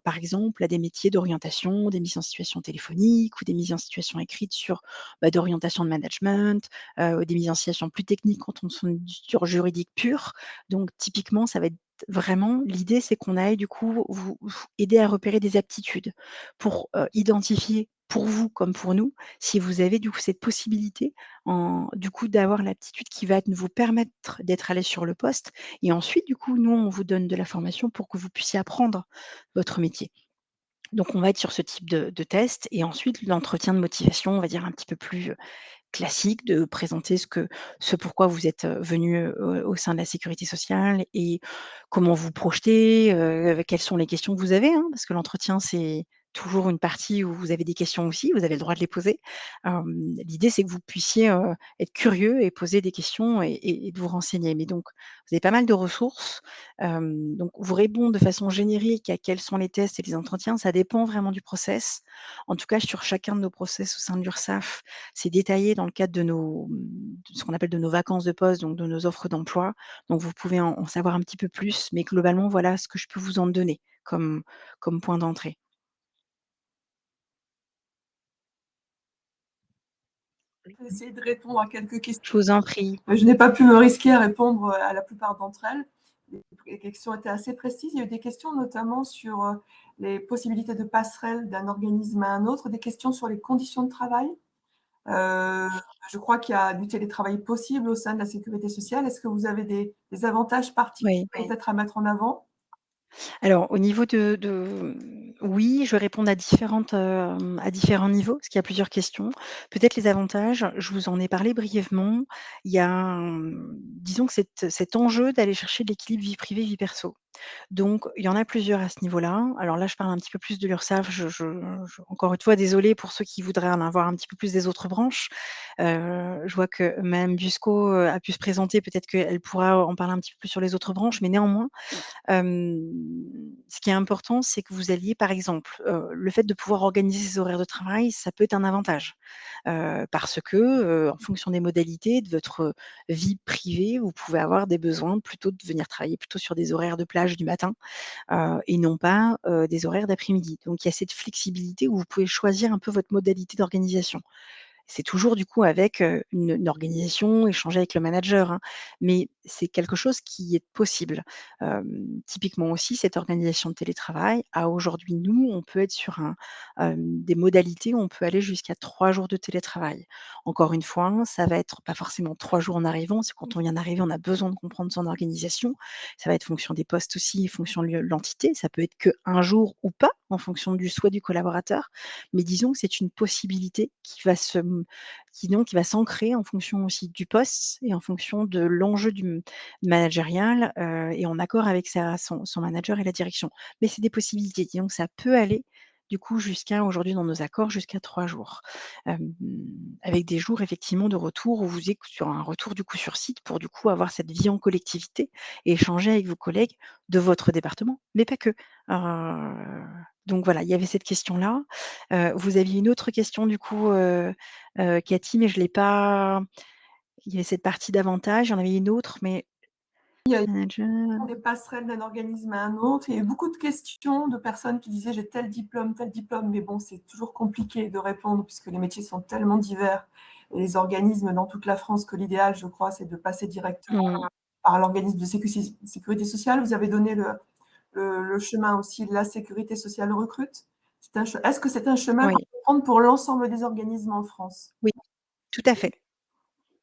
par exemple, à des métiers d'orientation, des mises en situation téléphoniques ou des mises en situation écrites sur, bah, d'orientation de management, des mises en situation plus techniques quand on sont sur juridique pur. Donc typiquement, ça va être vraiment l'idée, c'est qu'on aille du coup vous aider à repérer des aptitudes pour, identifier pour vous comme pour nous, si vous avez du coup cette possibilité du coup, d'avoir l'aptitude qui va vous permettre d'être à l'aise sur le poste et ensuite, du coup, nous, on vous donne de la formation pour que vous puissiez apprendre votre métier. Donc on va être sur ce type de test et ensuite l'entretien de motivation, on va dire un petit peu plus, classique de présenter ce pourquoi vous êtes, venu, au sein de la sécurité sociale et comment vous projetez, quelles sont les questions que vous avez, hein, parce que l'entretien, c'est toujours une partie où vous avez des questions aussi, vous avez le droit de les poser. L'idée, c'est que vous puissiez, être curieux et poser des questions et de vous renseigner. Mais donc, vous avez pas mal de ressources. Donc vous répondre de façon générique à quels sont les tests et les entretiens, ça dépend vraiment du process. En tout cas, sur chacun de nos process au sein de l'Urssaf, c'est détaillé dans le cadre de ce qu'on appelle de nos vacances de poste, donc de nos offres d'emploi. Donc vous pouvez en savoir un petit peu plus, mais globalement, voilà ce que je peux vous en donner comme point d'entrée. Je vais essayer de répondre à quelques questions. Je vous en prie. Je n'ai pas pu me risquer à répondre à la plupart d'entre elles. Les questions étaient assez précises. Il y a eu des questions notamment sur les possibilités de passerelle d'un organisme à un autre, des questions sur les conditions de travail. Je crois qu'il y a du télétravail possible au sein de la sécurité sociale. Est-ce que vous avez des avantages particuliers Oui. peut-être à mettre en avant? Alors au niveau oui, je vais répondre à différents niveaux, parce qu'il y a plusieurs questions. Peut-être les avantages, je vous en ai parlé brièvement. Il y a, disons que cet enjeu d'aller chercher de l'équilibre vie privée, vie perso. Donc il y en a plusieurs à ce niveau-là. Alors là, je parle un petit peu plus de l'Urssaf. Encore une fois, désolée pour ceux qui voudraient en avoir un petit peu plus des autres branches. Je vois que Madame Busco, a pu se présenter. Peut-être qu'elle pourra en parler un petit peu plus sur les autres branches, mais néanmoins, ce qui est important, c'est que vous alliez, par exemple, le fait de pouvoir organiser ses horaires de travail, ça peut être un avantage. Parce que, en fonction des modalités de votre vie privée, vous pouvez avoir des besoins plutôt de venir travailler plutôt sur des horaires de plage du matin, et non pas, des horaires d'après-midi. Donc il y a cette flexibilité où vous pouvez choisir un peu votre modalité d'organisation. C'est toujours du coup avec, une organisation, échanger avec le manager, hein, mais c'est quelque chose qui est possible. Typiquement aussi cette organisation de télétravail, à aujourd'hui, nous, on peut être sur des modalités où on peut aller jusqu'à 3 jours de télétravail. Encore une fois, hein, ça va être pas forcément 3 jours en arrivant, c'est quand on vient d'arriver, on a besoin de comprendre son organisation. Ça va être fonction des postes aussi, fonction de l'entité. Ça peut être que un jour ou pas, en fonction du souhait du collaborateur. Mais disons que c'est une possibilité qui va s'ancrer en fonction aussi du poste et en fonction de l'enjeu du managérial, et en accord avec son manager et la direction. Mais c'est des possibilités. Disons que ça peut aller du coup jusqu'à aujourd'hui dans nos accords, jusqu'à 3 jours. Hem, Avec des jours effectivement de retour où vous êtes sur un retour du coup sur site pour du coup avoir cette vie en collectivité et échanger avec vos collègues de votre département, mais pas que. Donc voilà, il y avait cette question-là. Vous aviez une autre question du coup, Cathy, mais je l'ai pas. Il y avait cette partie d'avantages, il y en avait une autre, mais Il y a manager. des passerelles d'un organisme à un autre. Il y a eu beaucoup de questions de personnes qui disaient j'ai tel diplôme, mais bon, c'est toujours compliqué de répondre puisque les métiers sont tellement divers et les organismes dans toute la France que l'idéal, je crois, c'est de passer directement Mmh, par l'organisme de sécurité sociale. Vous avez donné le chemin aussi de la sécurité sociale recrute. Est-ce que c'est un chemin qu'on oui, peut prendre pour l'ensemble des organismes en France? oui, tout à fait,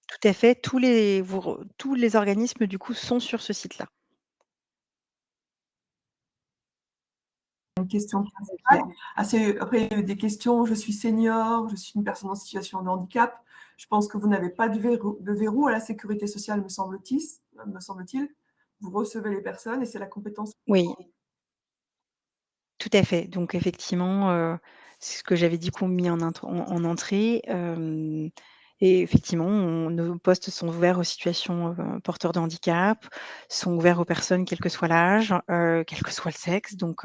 tout à fait. Tous les organismes du coup sont sur ce site-là. Une question Donc il y a principale. Après, il y a eu des questions. Je suis senior, je suis une personne en situation de handicap. Je pense que vous n'avez pas de verrou à la sécurité sociale, me semble-t-il. Me semble-t-il. Vous recevez les personnes et c'est la compétence. oui. Tout à fait. Donc effectivement, c'est ce que j'avais dit qu'on mis en entrée, et effectivement, nos postes sont ouverts aux situations, porteurs de handicap, sont ouverts aux personnes quel que soit l'âge, quel que soit le sexe. Donc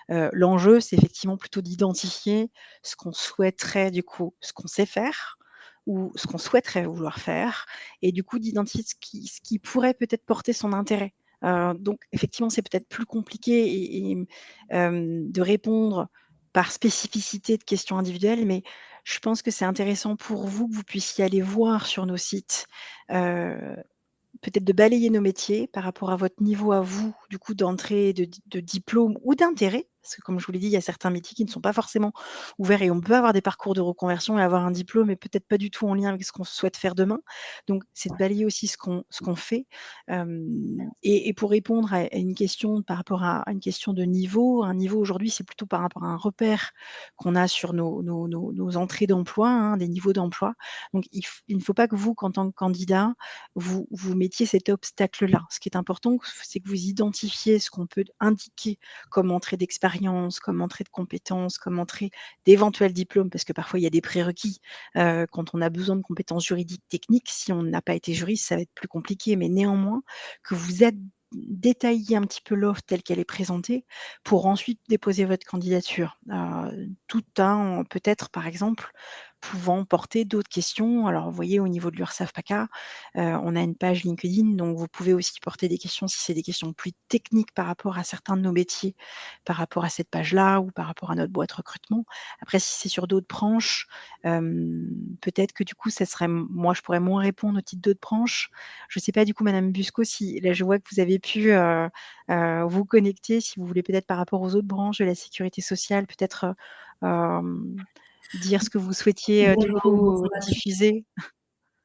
l'enjeu, c'est effectivement plutôt d'identifier ce qu'on souhaiterait du coup, ce qu'on sait faire ou ce qu'on souhaiterait vouloir faire et du coup d'identifier ce qui pourrait peut-être porter son intérêt. Donc effectivement, c'est peut-être plus compliqué de répondre par spécificité de questions individuelles, mais je pense que c'est intéressant pour vous que vous puissiez aller voir sur nos sites, heu, peut-être de balayer nos métiers par rapport à votre niveau à vous, du coup, d'entrée, de diplôme ou d'intérêt. Parce que comme je vous l'ai dit, il y a certains métiers qui ne sont pas forcément ouverts et on peut avoir des parcours de reconversion et avoir un diplôme et peut-être pas du tout en lien avec ce qu'on souhaite faire demain. Donc c'est de balayer aussi ce qu'on fait. Et pour répondre à une question par rapport à une question de niveau, un niveau aujourd'hui, c'est plutôt par rapport à un repère qu'on a sur nos entrées d'emploi, hein, des niveaux d'emploi. Donc il ne faut pas que vous, qu'en tant que candidat, vous mettiez cet obstacle-là. Ce qui est important, c'est que vous identifiez ce qu'on peut indiquer comme entrée d'expérience, comme entrée de compétences, comme entrée d'éventuels diplômes, parce que parfois il y a des prérequis, quand on a besoin de compétences juridiques, techniques. Si on n'a pas été juriste, ça va être plus compliqué, mais néanmoins que vous êtes détailliez un petit peu l'offre telle qu'elle est présentée pour ensuite déposer votre candidature, tout en peut-être, par exemple, pouvant porter d'autres questions. Alors, vous voyez, au niveau de l'URSSAF PACA, on a une page LinkedIn, donc vous pouvez aussi porter des questions si c'est des questions plus techniques par rapport à certains de nos métiers, par rapport à cette page-là ou par rapport à notre boîte recrutement. Après, si c'est sur d'autres branches, peut-être que du coup, ça serait moi, je pourrais moins répondre au titre d'autres branches. Je ne sais pas du coup, Madame Busco, si là, je vois que vous avez pu, vous connecter, si vous voulez peut-être par rapport aux autres branches de la sécurité sociale, peut-être, dire ce que vous souhaitiez, du Bonjour, coup, bonjour à tous. diffuser?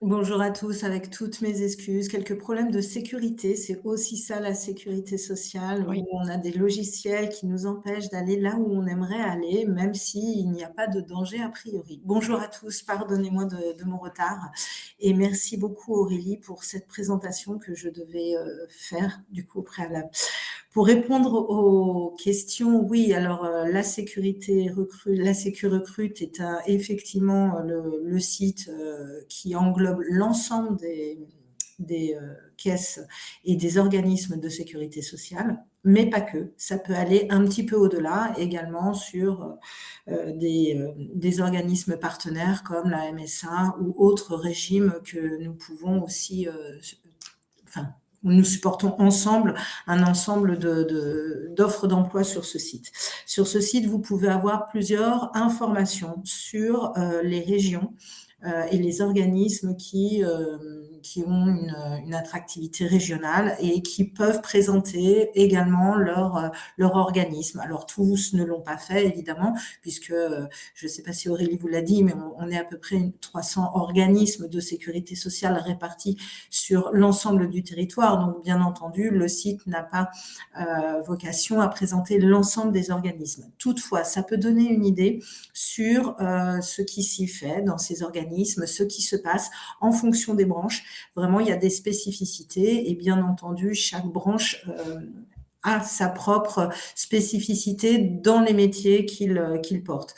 Bonjour à tous, avec toutes mes excuses. Quelques problèmes de sécurité, c'est aussi ça la sécurité sociale, Oui. où on a des logiciels qui nous empêchent d'aller là où on aimerait aller, même s'il n'y a pas de danger a priori. Bonjour à tous, pardonnez-moi de mon retard et merci beaucoup Aurélie pour cette présentation que je devais faire du coup au préalable. Pour répondre aux questions, oui, alors la sécurité recrute, la Sécu Recrute est effectivement le site qui englobe l'ensemble des caisses et des organismes de sécurité sociale, mais pas que. Ça peut aller un petit peu au-delà, également sur des organismes partenaires comme la MSA ou autres régimes que nous pouvons aussi, enfin, nous supportons ensemble un ensemble d'offres d'emploi sur ce site. Sur ce site, vous pouvez avoir plusieurs informations sur les régions et les organismes qui ont une attractivité régionale et qui peuvent présenter également leur organisme. Alors tous ne l'ont pas fait évidemment, puisque je ne sais pas si Aurélie vous l'a dit, mais on est à peu près 300 organismes de sécurité sociale répartis sur l'ensemble du territoire. Donc bien entendu, le site n'a pas vocation à présenter l'ensemble des organismes. Toutefois, ça peut donner une idée sur ce qui s'y fait dans ces organismes, ce qui se passe en fonction des branches. Vraiment, il y a des spécificités et bien entendu, chaque branche a sa propre spécificité dans les métiers qu'il porte.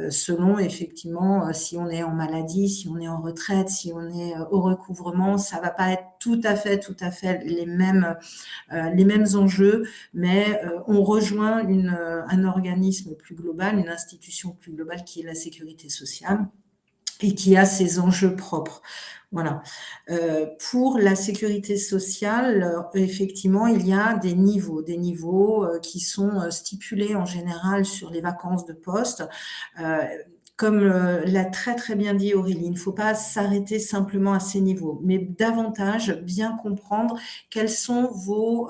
Selon mêmement si on est en maladie, si on est en retraite, si on est au recouvrement, ça va pas être tout à fait les mêmes enjeux, mais on rejoint un organisme plus global, une institution plus globale qui est la sécurité sociale et qui a ses enjeux propres. Voilà. Pour la sécurité sociale, effectivement, il y a des niveaux qui sont stipulés en général sur les vacances de poste. Comme l'a très très bien dit Aurélie, il ne faut pas s'arrêter simplement à ces niveaux, mais davantage bien comprendre quelles sont vos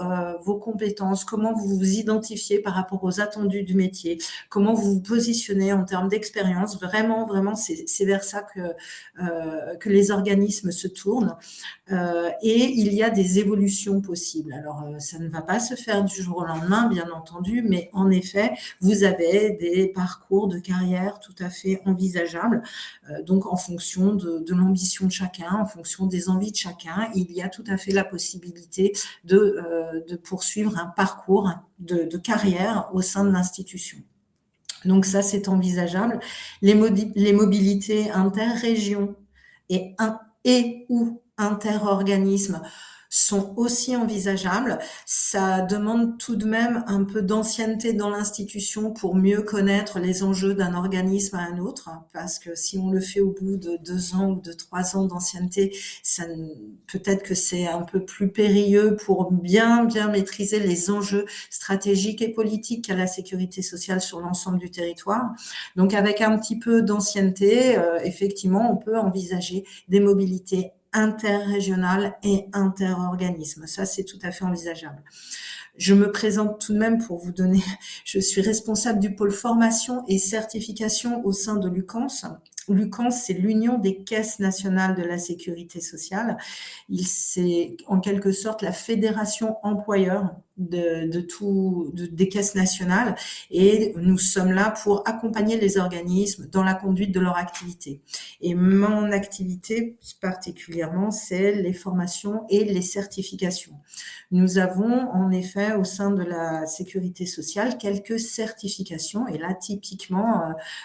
compétences, comment vous vous identifiez par rapport aux attendus du métier, comment vous vous positionnez en termes d'expérience. Vraiment, c'est vers ça que les organismes se tournent. Et il y a des évolutions possibles. Alors, ça ne va pas se faire du jour au lendemain, bien entendu, mais en effet, vous avez des parcours de carrière tout à fait envisageables. Donc, en fonction de l'ambition de chacun, en fonction des envies de chacun, il y a tout à fait la possibilité de poursuivre un parcours de carrière au sein de l'institution. Donc ça, c'est envisageable. Les mobilités interrégions et ou interorganismes sont aussi envisageables. Ça demande tout de même un peu d'ancienneté dans l'institution pour mieux connaître les enjeux d'un organisme à un autre, parce que si on le fait au bout de 2 ans ou de 3 ans d'ancienneté, peut-être que c'est un peu plus périlleux pour bien maîtriser les enjeux stratégiques et politiques qu'a la sécurité sociale sur l'ensemble du territoire. Donc avec un petit peu d'ancienneté, effectivement, on peut envisager des mobilités interrégionales et interorganismes. Ça, c'est tout à fait envisageable. Je me présente tout de même pour vous donner, je suis responsable du pôle formation et certification au sein de l'UCANS. L'UCANS, c'est l'Union des caisses nationales de la sécurité sociale. C'est en quelque sorte la fédération employeur des caisses nationales, et nous sommes là pour accompagner les organismes dans la conduite de leur activité. Et mon activité particulièrement, c'est les formations et les certifications. Nous avons en effet au sein de la sécurité sociale quelques certifications, et là typiquement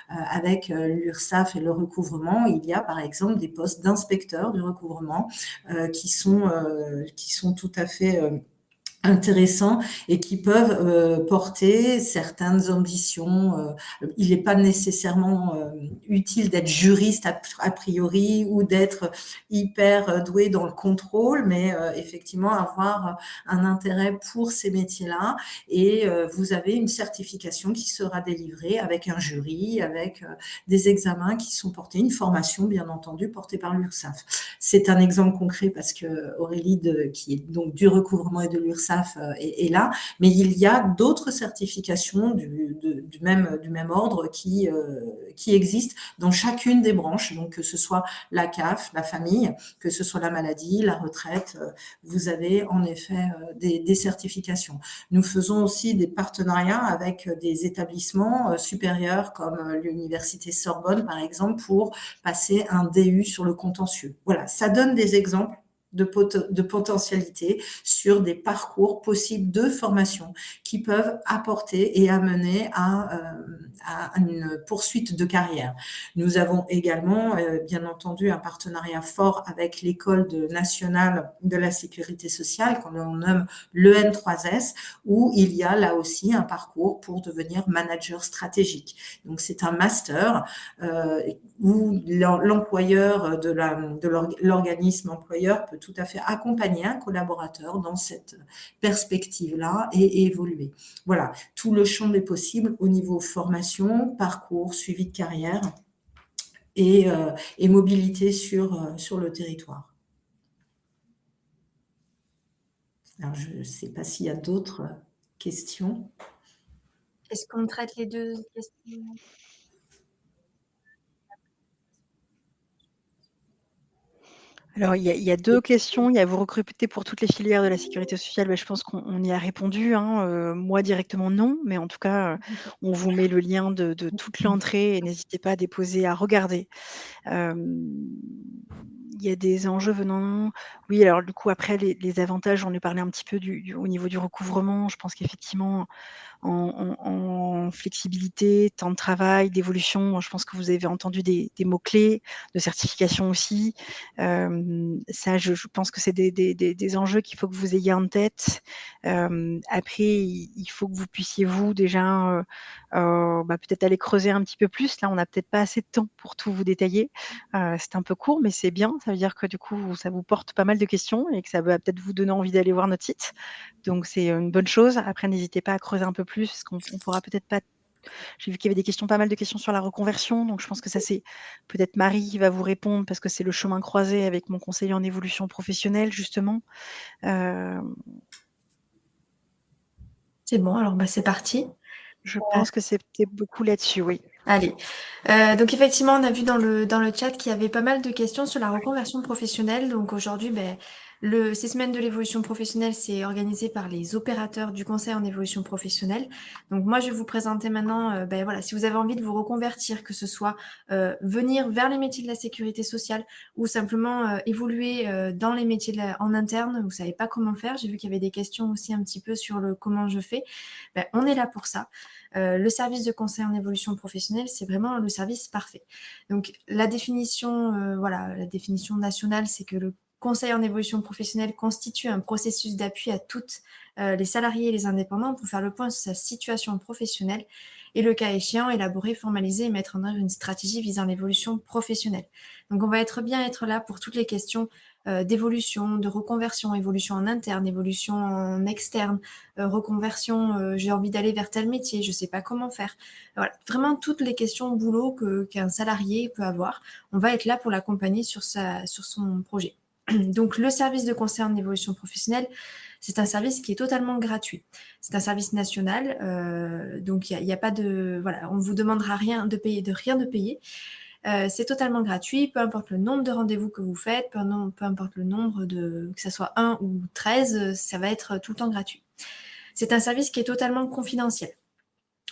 avec l'URSSAF et le recouvrement, il y a par exemple des postes d'inspecteurs du recouvrement qui sont tout à fait intéressants et qui peuvent porter certaines ambitions. Il n'est pas nécessairement utile d'être juriste a priori ou d'être hyper doué dans le contrôle, mais effectivement avoir un intérêt pour ces métiers-là. Et vous avez une certification qui sera délivrée avec un jury, avec des examens qui sont portés, une formation bien entendu portée par l'URSSAF. C'est un exemple concret parce que Aurélie, qui est donc du recouvrement et de l'URSSAF, est là, mais il y a d'autres certifications du même ordre qui existent dans chacune des branches, donc que ce soit la CAF, la famille, que ce soit la maladie, la retraite, vous avez en effet des certifications. Nous faisons aussi des partenariats avec des établissements supérieurs comme l'université Sorbonne par exemple pour passer un DU sur le contentieux. Voilà, ça donne des exemples de potentialité sur des parcours possibles de formation qui peuvent apporter et amener à une poursuite de carrière. Nous avons également, bien entendu, un partenariat fort avec l'École nationale de la sécurité sociale, qu'on nomme l'EN3S, où il y a là aussi un parcours pour devenir manager stratégique. Donc, c'est un master où l'employeur de l'organisme employeur peut tout à fait accompagner un collaborateur dans cette perspective-là et évoluer. Voilà, tout le champ des possibles au niveau formation, parcours, suivi de carrière et mobilité sur le territoire. Alors, je ne sais pas s'il y a d'autres questions. Est-ce qu'on traite les deux questions? Alors, il y a 2 questions. Il y a: vous recrutez pour toutes les filières de la sécurité sociale? Je pense qu'on y a répondu, hein, moi directement non, mais en tout cas, on vous met le lien de toute l'entrée et n'hésitez pas à regarder. Hem, il y a des enjeux venant oui, alors du coup après les avantages, on est parlé un petit peu du au niveau du recouvrement. Je pense qu'effectivement en flexibilité, temps de travail, d'évolution. Je pense que vous avez entendu des mots-clés, de certification aussi. Ça, je pense que c'est des enjeux qu'il faut que vous ayez en tête. Après, il faut que vous puissiez vous déjà, peut-être aller creuser un petit peu plus. Là, on n'a peut-être pas assez de temps pour tout vous détailler. C'est un peu court, mais c'est bien. Ça veut dire que du coup, ça vous porte pas mal de questions et que ça va peut-être vous donner envie d'aller voir notre site. Donc c'est une bonne chose. Après, n'hésitez pas à creuser un peu plus, parce qu'on pourra peut-être pas. J'ai vu qu'il y avait des questions, pas mal de questions sur la reconversion. Donc je pense que ça, c'est peut-être Marie qui va vous répondre, parce que c'est le chemin croisé avec mon conseiller en évolution professionnelle, justement. C'est bon, alors c'est parti. Je pense que c'était beaucoup là-dessus, oui. Allez. Donc effectivement, on a vu dans le chat qu'il y avait pas mal de questions sur la reconversion professionnelle. Donc aujourd'hui, ces semaines de l'évolution professionnelle, c'est organisé par les opérateurs du conseil en évolution professionnelle. Donc moi, je vais vous présenter maintenant, voilà, si vous avez envie de vous reconvertir, que ce soit venir vers les métiers de la sécurité sociale ou simplement évoluer dans les métiers en interne, vous savez pas comment faire. J'ai vu qu'il y avait des questions aussi un petit peu sur le comment je fais. On est là pour ça. Le service de conseil en évolution professionnelle, c'est vraiment le service parfait. Donc la définition nationale, c'est que le conseil en évolution professionnelle constitue un processus d'appui à toutes les salariés et les indépendants pour faire le point sur sa situation professionnelle et, le cas échéant, élaborer, formaliser et mettre en œuvre une stratégie visant l'évolution professionnelle. Donc on va être là pour toutes les questions d'évolution, de reconversion, évolution en interne, évolution en externe, reconversion, j'ai envie d'aller vers tel métier, je ne sais pas comment faire. Voilà, vraiment toutes les questions boulot qu'un salarié peut avoir, on va être là pour l'accompagner sur son projet. Donc le service de conseil en évolution professionnelle, c'est un service qui est totalement gratuit. C'est un service national, donc il y a pas de voilà, on ne vous demandera rien de payer. C'est totalement gratuit, peu importe le nombre de rendez-vous que vous faites, peu importe le nombre que ce soit 1 ou 13, ça va être tout le temps gratuit. C'est un service qui est totalement confidentiel.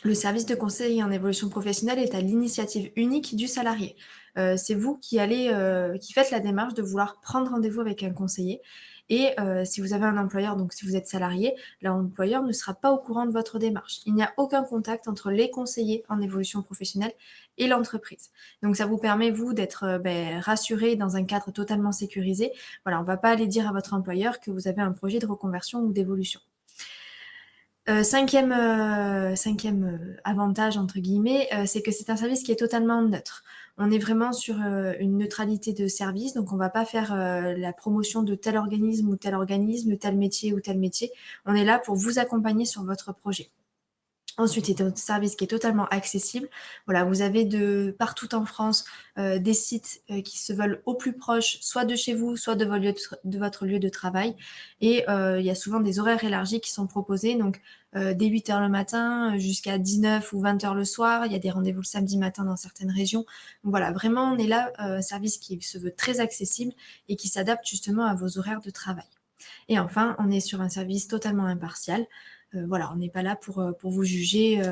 Le service de conseil en évolution professionnelle est à l'initiative unique du salarié. C'est vous qui faites la démarche de vouloir prendre rendez-vous avec un conseiller. Et si vous avez un employeur, donc si vous êtes salarié, l'employeur ne sera pas au courant de votre démarche. Il n'y a aucun contact entre les conseillers en évolution professionnelle et l'entreprise. Donc ça vous permet, vous, d'être rassuré dans un cadre totalement sécurisé. Voilà, on ne va pas aller dire à votre employeur que vous avez un projet de reconversion ou d'évolution. Cinquième avantage, entre guillemets, c'est que c'est un service qui est totalement neutre. On est vraiment sur une neutralité de service, donc on ne va pas faire la promotion de tel organisme, tel métier ou tel métier. On est là pour vous accompagner sur votre projet. Ensuite, c'est un service qui est totalement accessible. Voilà, vous avez de partout en France des sites qui se veulent au plus proche, soit de chez vous, soit de votre lieu de travail. Et il y a souvent des horaires élargis qui sont proposés, donc dès 8h le matin jusqu'à 19 ou 20h le soir. Il y a des rendez-vous le samedi matin dans certaines régions. Donc voilà, vraiment, on est là, un service qui se veut très accessible et qui s'adapte justement à vos horaires de travail. Et enfin, on est sur un service totalement impartial. Voilà, on n'est pas là pour vous juger.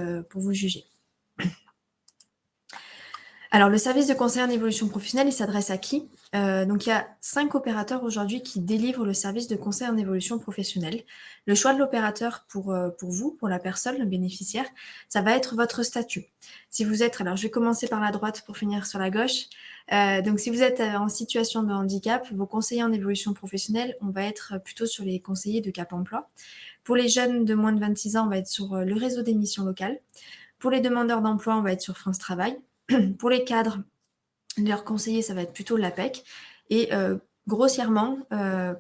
Alors, le service de conseil en évolution professionnelle, il s'adresse à qui? Donc, il y a 5 opérateurs aujourd'hui qui délivrent le service de conseil en évolution professionnelle. Le choix de l'opérateur pour vous, pour la personne, le bénéficiaire, ça va être votre statut. Si vous êtes, alors je vais commencer par la droite pour finir sur la gauche. Donc, si vous êtes en situation de handicap, vos conseillers en évolution professionnelle, on va être plutôt sur les conseillers de Cap Emploi. Pour les jeunes de moins de 26 ans, on va être sur le réseau des missions locales. Pour les demandeurs d'emploi, on va être sur France Travail. Pour les cadres, leurs conseillers, ça va être plutôt l'APEC. Et grossièrement,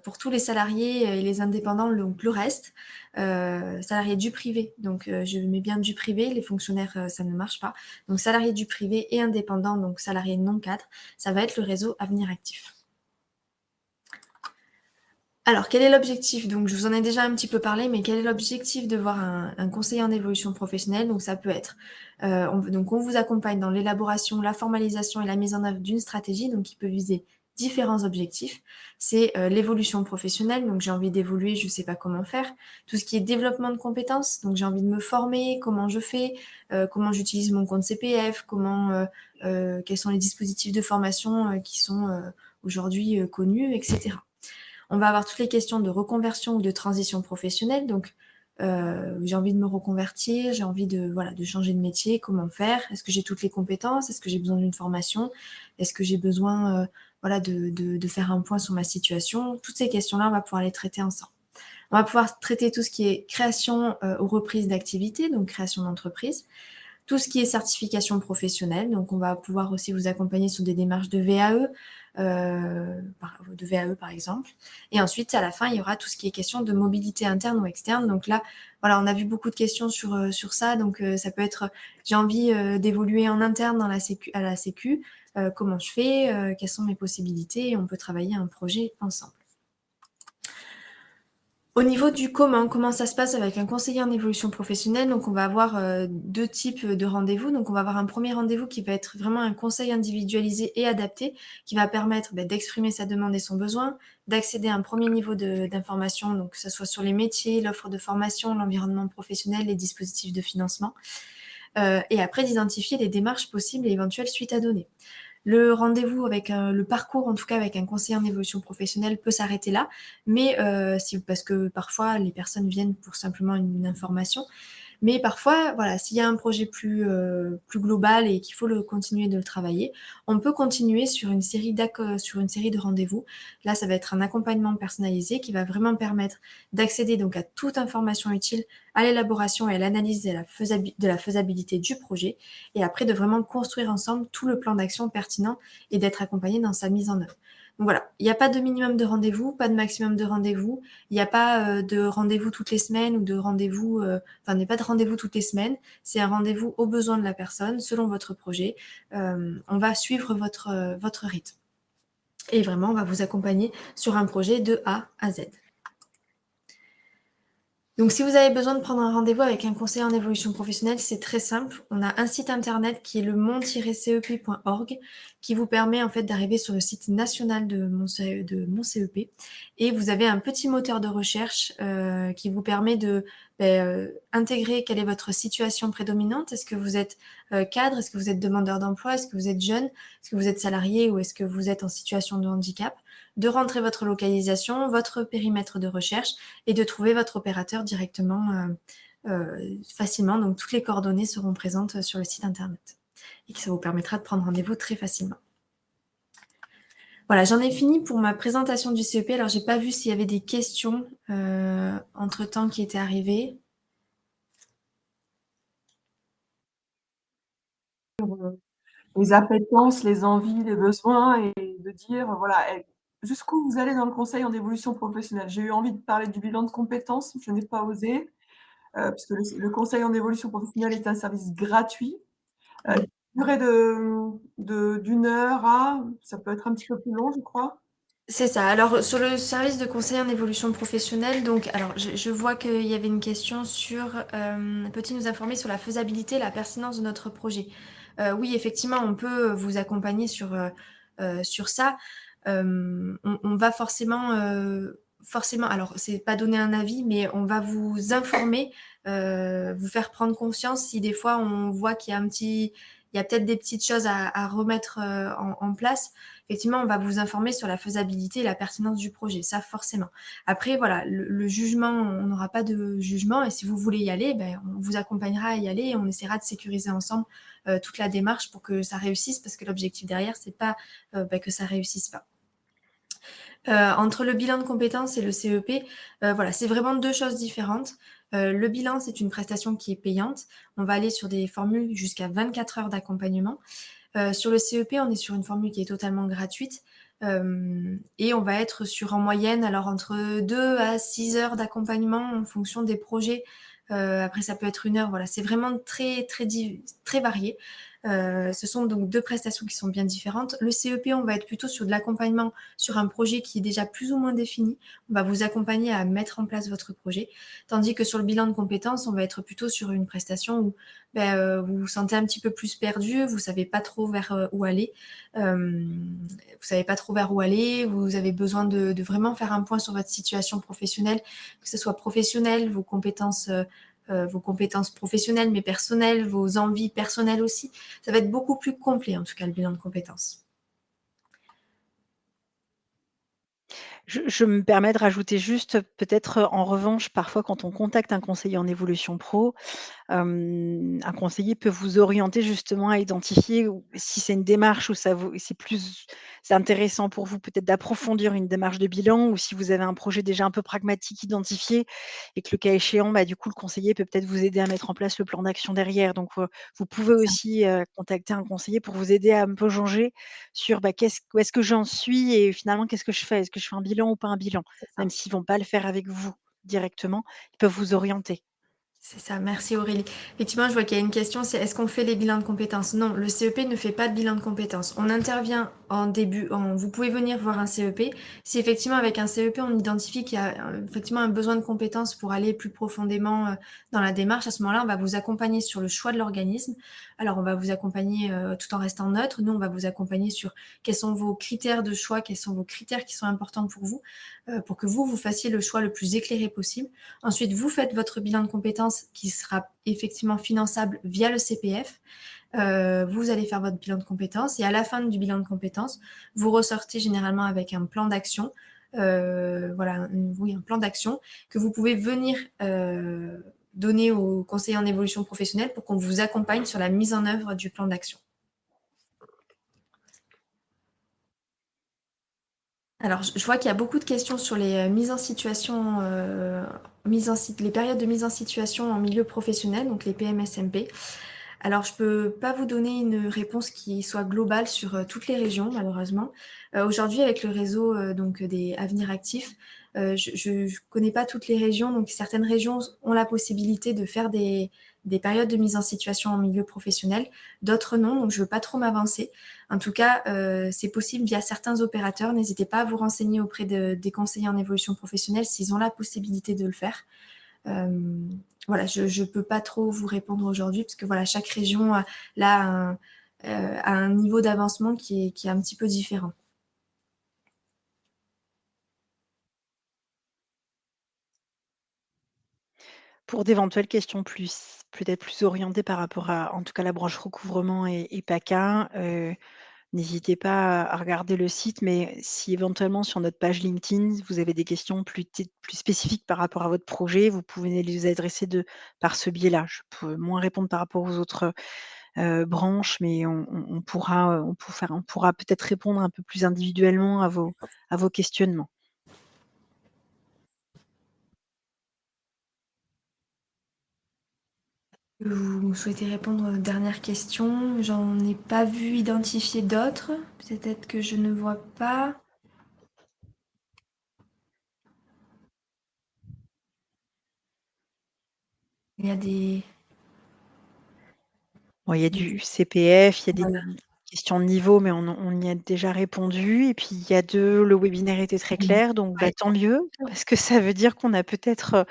pour tous les salariés et les indépendants, donc le reste, salariés du privé, donc je mets bien du privé, les fonctionnaires, ça ne marche pas. Donc salariés du privé et indépendants, donc salariés non cadres, ça va être le réseau Avenir Actif. Alors, quel est l'objectif? Donc, je vous en ai déjà un petit peu parlé, mais quel est l'objectif de voir un conseiller en évolution professionnelle? Donc, ça peut être, on vous accompagne dans l'élaboration, la formalisation et la mise en œuvre d'une stratégie, donc qui peut viser différents objectifs. C'est l'évolution professionnelle, donc j'ai envie d'évoluer, je ne sais pas comment faire. Tout ce qui est développement de compétences, donc j'ai envie de me former, comment je fais, comment j'utilise mon compte CPF, quels sont les dispositifs de formation qui sont aujourd'hui connus, etc. On va avoir toutes les questions de reconversion ou de transition professionnelle. Donc, j'ai envie de me reconvertir, j'ai envie de changer de métier, comment faire? Est-ce que j'ai toutes les compétences? Est-ce que j'ai besoin d'une formation? Est-ce que j'ai besoin de faire un point sur ma situation? Toutes ces questions-là, on va pouvoir les traiter ensemble. On va pouvoir traiter tout ce qui est création ou reprise d'activité, donc création d'entreprise. Tout ce qui est certification professionnelle, donc on va pouvoir aussi vous accompagner sur des démarches de VAE, par exemple. Et ensuite, à la fin, il y aura tout ce qui est question de mobilité interne ou externe. Donc là, voilà, on a vu beaucoup de questions sur ça. Donc ça peut être, j'ai envie d'évoluer en interne dans à la Sécu, comment je fais, quelles sont mes possibilités, et on peut travailler un projet ensemble. Au niveau du comment ça se passe avec un conseiller en évolution professionnelle? Donc, on va avoir 2 types de rendez-vous. Donc, on va avoir un premier rendez-vous qui va être vraiment un conseil individualisé et adapté, qui va permettre d'exprimer sa demande et son besoin, d'accéder à un premier niveau d'information, donc que ce soit sur les métiers, l'offre de formation, l'environnement professionnel, les dispositifs de financement, et après d'identifier les démarches possibles et éventuelles suites à donner. Le rendez-vous avec le parcours, en tout cas avec un conseiller en évolution professionnelle, peut s'arrêter là, mais parce que parfois les personnes viennent pour simplement une information. Mais parfois, voilà, s'il y a un projet plus global et qu'il faut continuer de le travailler, on peut continuer sur une série de rendez-vous. Là, ça va être un accompagnement personnalisé qui va vraiment permettre d'accéder donc à toute information utile à l'élaboration et à l'analyse de la faisabilité du projet, et après de vraiment construire ensemble tout le plan d'action pertinent et d'être accompagné dans sa mise en œuvre. Donc voilà, il n'y a pas de minimum de rendez-vous, pas de maximum de rendez-vous. Il n'y a pas de rendez-vous toutes les semaines ou de rendez-vous, il n'y a pas de rendez-vous toutes les semaines. C'est un rendez-vous aux besoins de la personne, selon votre projet. On va suivre votre rythme. Et vraiment, on va vous accompagner sur un projet de A à Z. Donc, si vous avez besoin de prendre un rendez-vous avec un conseiller en évolution professionnelle, c'est très simple. On a un site internet qui est le mon-cep.org qui vous permet en fait d'arriver sur le site national de mon CEP. Et vous avez un petit moteur de recherche qui vous permet de intégrer quelle est votre situation prédominante. Est-ce que vous êtes cadre? Est-ce que vous êtes demandeur d'emploi? Est-ce que vous êtes jeune? Est-ce que vous êtes salarié ou est-ce que vous êtes en situation de handicap? De rentrer votre localisation, votre périmètre de recherche et de trouver votre opérateur directement facilement. Donc, toutes les coordonnées seront présentes sur le site internet et ça vous permettra de prendre rendez-vous très facilement. Voilà, j'en ai fini pour ma présentation du CEP. Alors, j'ai pas vu s'il y avait des questions entre-temps qui étaient arrivées. Les appétences, les envies, les besoins, et de dire, voilà, jusqu'où vous allez dans le conseil en évolution professionnelle. J'ai eu envie de parler du bilan de compétences, je n'ai pas osé, puisque le conseil en évolution professionnelle est un service gratuit. Durée d'1 heure à, ça peut être un petit peu plus long, je crois. C'est ça. Alors, sur le service de conseil en évolution professionnelle, donc, alors, je vois qu'il y avait une question sur peut-il nous informer sur la faisabilité et la pertinence de notre projet? Oui, effectivement, on peut vous accompagner sur ça. On va forcément, alors, c'est pas donner un avis, mais on va vous informer, vous faire prendre conscience si des fois on voit qu'il y a il y a peut-être des petites choses à remettre en place. Effectivement, on va vous informer sur la faisabilité et la pertinence du projet, ça forcément. Après, voilà, le jugement, on n'aura pas de jugement, et si vous voulez y aller, on vous accompagnera à y aller et on essaiera de sécuriser ensemble toute la démarche pour que ça réussisse, parce que l'objectif derrière, c'est pas que ça réussisse pas. Entre le bilan de compétences et le CEP, voilà, c'est vraiment 2 choses différentes. Le bilan, c'est une prestation qui est payante. On va aller sur des formules jusqu'à 24 heures d'accompagnement. Sur le CEP, on est sur une formule qui est totalement gratuite. Et on va être sur en moyenne alors entre 2 à 6 heures d'accompagnement en fonction des projets. Après ça peut être 1 heure, voilà, c'est vraiment très varié. Ce sont donc 2 prestations qui sont bien différentes. Le CEP, on va être plutôt sur de l'accompagnement sur un projet qui est déjà plus ou moins défini. On va vous accompagner à mettre en place votre projet. Tandis que sur le bilan de compétences, on va être plutôt sur une prestation où vous vous sentez un petit peu plus perdu, vous savez pas trop vers où aller. Vous savez pas trop vers où aller, vous avez besoin de vraiment faire un point sur votre situation professionnelle, que ce soit professionnelle, vos compétences professionnelles, mais personnelles, vos envies personnelles aussi. Ça va être beaucoup plus complet, en tout cas, le bilan de compétences. Je me permets de rajouter juste, peut-être, en revanche, parfois quand on contacte un conseiller en évolution pro, un conseiller peut vous orienter justement à identifier ou si c'est une démarche où c'est intéressant pour vous peut-être d'approfondir une démarche de bilan ou si vous avez un projet déjà un peu pragmatique identifié et que le cas échéant, du coup, le conseiller peut peut-être vous aider à mettre en place le plan d'action derrière. Donc, vous pouvez Ça, aussi, contacter un conseiller pour vous aider à un peu jauger sur, où est-ce que j'en suis et finalement qu'est-ce que je fais? Est-ce que je fais un bilan ou pas un bilan? c'est ça. Même s'ils vont pas le faire avec vous directement, ils peuvent vous orienter. C'est ça, merci Aurélie. Effectivement, je vois qu'il y a une question, c'est est-ce qu'on fait les bilans de compétences? Non, le CEP ne fait pas de bilan de compétences. On intervient en début, vous pouvez venir voir un CEP. Si effectivement avec un CEP, on identifie qu'il y a effectivement un besoin de compétences pour aller plus profondément dans la démarche, à ce moment-là, on va vous accompagner sur le choix de l'organisme. Alors, on va vous accompagner tout en restant neutre. Nous, on va vous accompagner sur quels sont vos critères de choix, quels sont vos critères qui sont importants pour que vous fassiez le choix le plus éclairé possible. Ensuite, vous faites votre bilan de compétences qui sera effectivement finançable via le CPF. Vous allez faire votre bilan de compétences et à la fin du bilan de compétences, vous ressortez généralement avec un plan d'action. Un plan d'action que vous pouvez venir donner au conseiller en évolution professionnelle pour qu'on vous accompagne sur la mise en œuvre du plan d'action. Alors, je vois qu'il y a beaucoup de questions sur les mises en situation, les périodes de mise en situation en milieu professionnel, donc les PMSMP. Alors, je peux pas vous donner une réponse qui soit globale sur toutes les régions, malheureusement. Aujourd'hui, avec le réseau donc des Avenir Actifs, je connais pas toutes les régions, donc certaines régions ont la possibilité de faire des périodes de mise en situation en milieu professionnel, d'autres non, donc je veux pas trop m'avancer. En tout cas, c'est possible via certains opérateurs. N'hésitez pas à vous renseigner auprès des conseillers en évolution professionnelle s'ils ont la possibilité de le faire. Voilà, je ne peux pas trop vous répondre aujourd'hui parce que voilà, chaque région a un niveau d'avancement qui est un petit peu différent. Pour d'éventuelles questions peut-être plus orientées par rapport à, en tout cas, la branche recouvrement et PACA, n'hésitez pas à regarder le site, mais si éventuellement sur notre page LinkedIn, vous avez des questions plus spécifiques par rapport à votre projet, vous pouvez les adresser par ce biais-là. Je peux moins répondre par rapport aux autres, branches, mais on pourra peut-être répondre un peu plus individuellement à vos questionnements. Vous souhaitez répondre aux dernières questions? J'en ai pas vu identifier d'autres. Peut-être que je ne vois pas. Il y a des... Bon, il y a du CPF, il y a des Voilà. questions de niveau, mais on y a déjà répondu et puis il y a le webinaire était très clair, donc Ouais. tant mieux parce que ça veut dire qu'on a peut-être,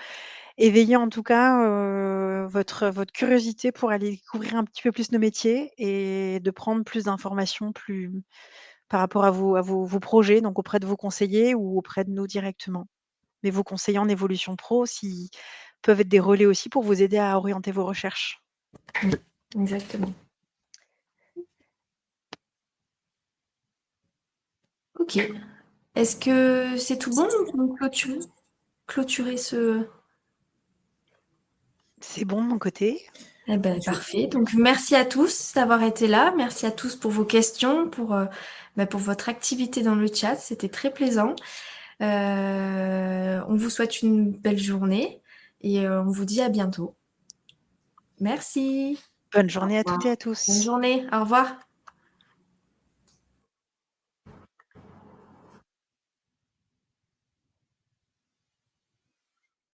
éveillé en tout cas, votre curiosité pour aller découvrir un petit peu plus nos métiers et de prendre plus d'informations par rapport à vos projets, donc auprès de vos conseillers ou auprès de nous directement. Mais vos conseillers en évolution pro peuvent être des relais aussi pour vous aider à orienter vos recherches. Exactement. Ok. Est-ce que c'est tout bon? On peut clôturer ce... C'est bon de mon côté. Eh ben, parfait. Donc, merci à tous d'avoir été là. Merci à tous pour vos questions, pour votre activité dans le chat. C'était très plaisant. On vous souhaite une belle journée et on vous dit à bientôt. Merci. Bonne journée à toutes et à Bonne tous. journée. Au revoir.